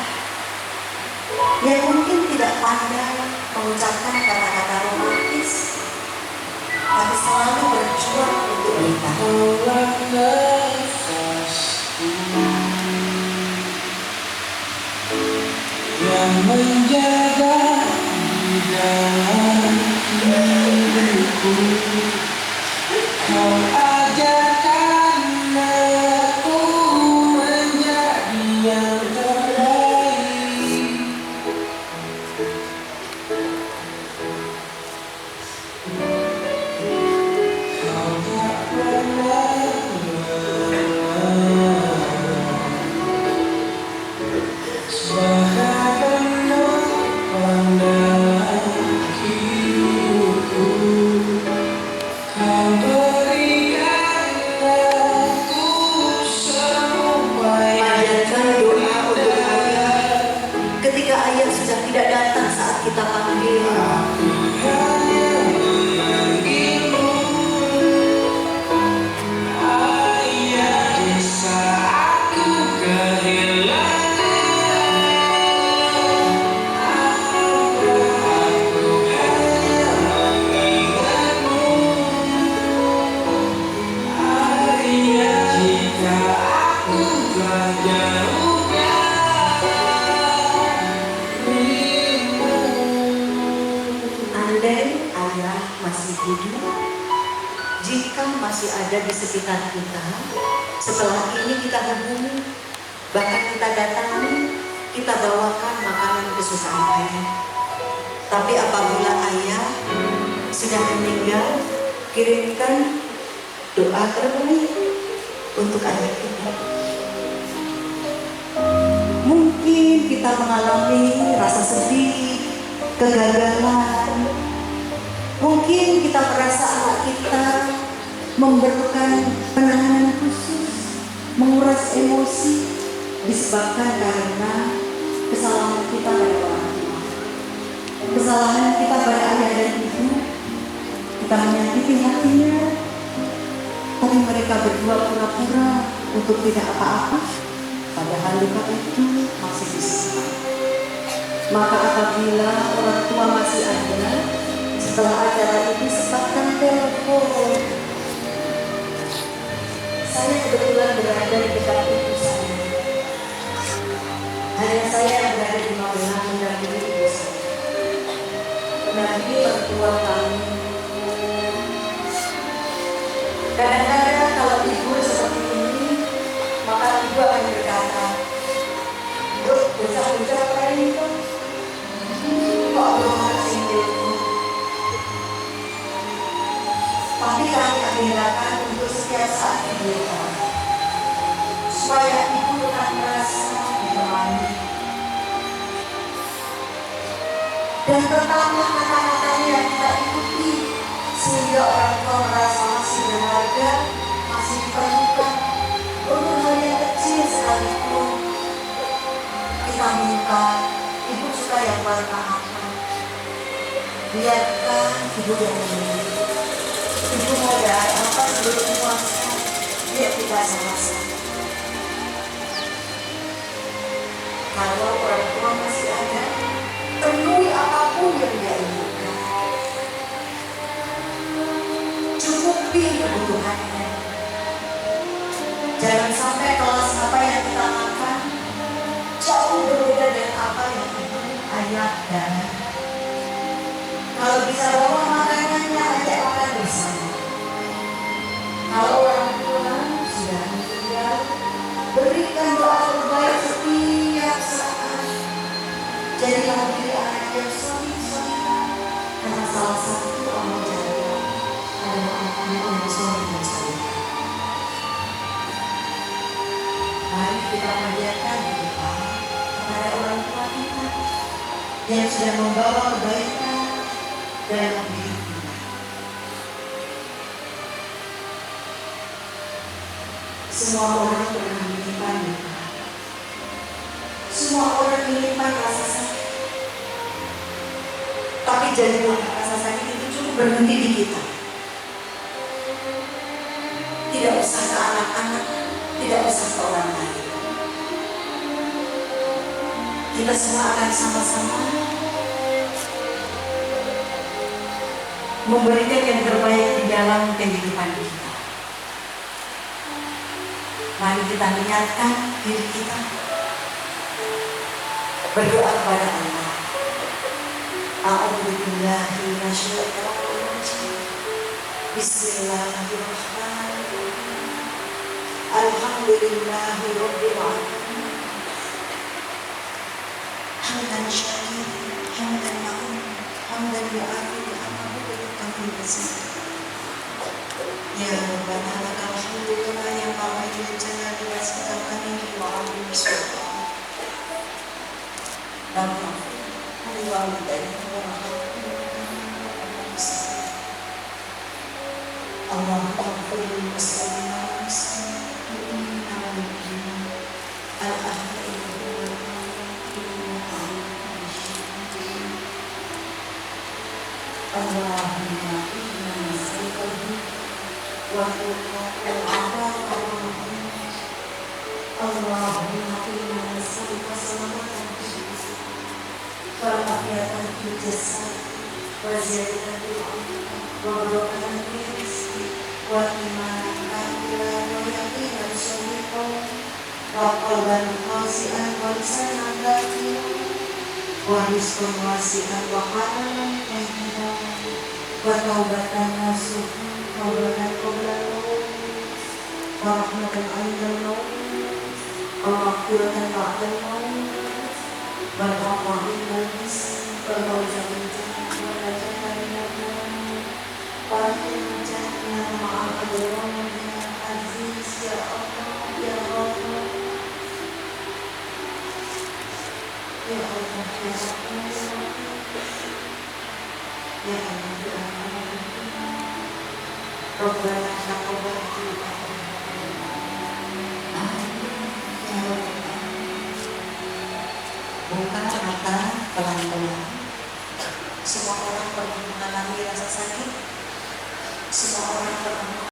yang mungkin tidak pandai mengucapkan kata-kata romantis, tapi selalu berjuang untuk kita. Yang menjaga di dalam hidupku, kau ajarkan aku menjadi yang terbaik. Kau tak pernah ketika ayah sudah tidak datang saat kita panggil. Andai ayah masih hidup, jika masih ada di sekitar kita, setelah ini kita hubungi, bahkan kita datangi, kita bawakan makanan kesukaan ayah. Tapi apabila ayah sudah meninggal, kirimkan doa terbaik untuk ayah kita. Mungkin kita mengalami rasa sedih, kegagalan. Mungkin kita merasa anak kita memerlukan penanganan khusus, menguras emosi disebabkan karena kesalahan kita pada orang tua, kesalahan kita pada ayah dan ibu. Kita menyakiti hatinya, tapi mereka berdua pura-pura untuk tidak apa-apa, padahal luka itu masih bisa. Maka apabila orang tua masih ada, setelah acara ini sempatkan telepon. Saya kebetulan berada di dekat ibu saya. Hanya saya yang berada di Magelang mendampingi ibu saya, mendampingi mertua kami. Kadang-kadang kalau ibu seperti ini, maka ibu akan berkata, "Bu, bocah-bocah apa ini tuh? Kok belum ngasih itu?" Tapi kami agenda untuk setiap saat diberitahu, supaya ibu akan merasa ditemani. Dan pertama kata-katanya yang kita ikuti, sehingga orang tua merasa masih berharga, masih diperlukan. Untuk hal yang kecil sekalipun, kita minta ibu suka yang bertahan. Biarkan ibu yang memilih. Ibu mau dari apa sebelum puasa, biar kita sama-sama. Kalau orang tua masih ada, penuhi apapun yang dia inginkan. Cukupi kebutuhannya. Jangan sampai kelas apa yang kita makan jauh berbeda dengan apa yang ibu, ayah, dan kalau bisa bawa makanannya, ajak makan bersama. Kalau orang tua sudah meninggal, berikan doa terbaik setiap saat. Jadilah diri anak yang soleh-soleh, karena salah satu amal jariah adalah anak yang soleh dan soleh. Mari kita panjatkan doa kepada orang tua kita yang sudah membawa kebaikan dalam hidup kita. Semua orang pernah menyimpan luka. Semua orang menyimpan rasa sakit. Tapi jadilah rasa sakit itu cukup berhenti di kita. Tidak usah ke anak-anak, tidak usah ke orang lain. Kita semua akan sama-sama memberikan yang terbaik di dalam kehidupan kita. Mari kita niatkan diri kita berdoa kepada Allah. A'udzubillahi minasyaitonir rajim. Bismillahirrahmanirrahim. Alhamdulillahirabbil alamin. Hamdan syakiran, hamdan ma'mun, hamdan yu'afi bi'amahu bi'amil basir. Ya Rabbana lakal hamdu lima yang ma'wajil jalali wa sitakani wa'alim sultan. Rabbana wa'alidayna Allahumma ghafir muslimin wa muslimin al-ahli Allahumma inna nas'aluka wa Allahumma inna nas'aluka salamatan wa afiyatan fil jasad wa ziyadatan fil ilmi wa barakatan fil rizqi wa imanan kamilan wa yaqinan shadiqan wa qalban khashi'an wa lisanan dhakiran wa rizqan wasi'an wa halalan thayyiban wa taubatan nasuhan wa barakatan qabla al-maut wa rahmatan 'inda al-maut wa maghfiratan ba'da al-maut wa rahmatan 'inda al-hisab wa fawzan bil jannah wa najatan minal nar wa akhirul jannah ma'al abrar ya aziz ya Allah ya Rabb. Ya Rabbana taqabbal minna. Ya Rabbana. Buka mata pelan-pelan. Semua orang pernah mengalami rasa sakit. Semua orang pernah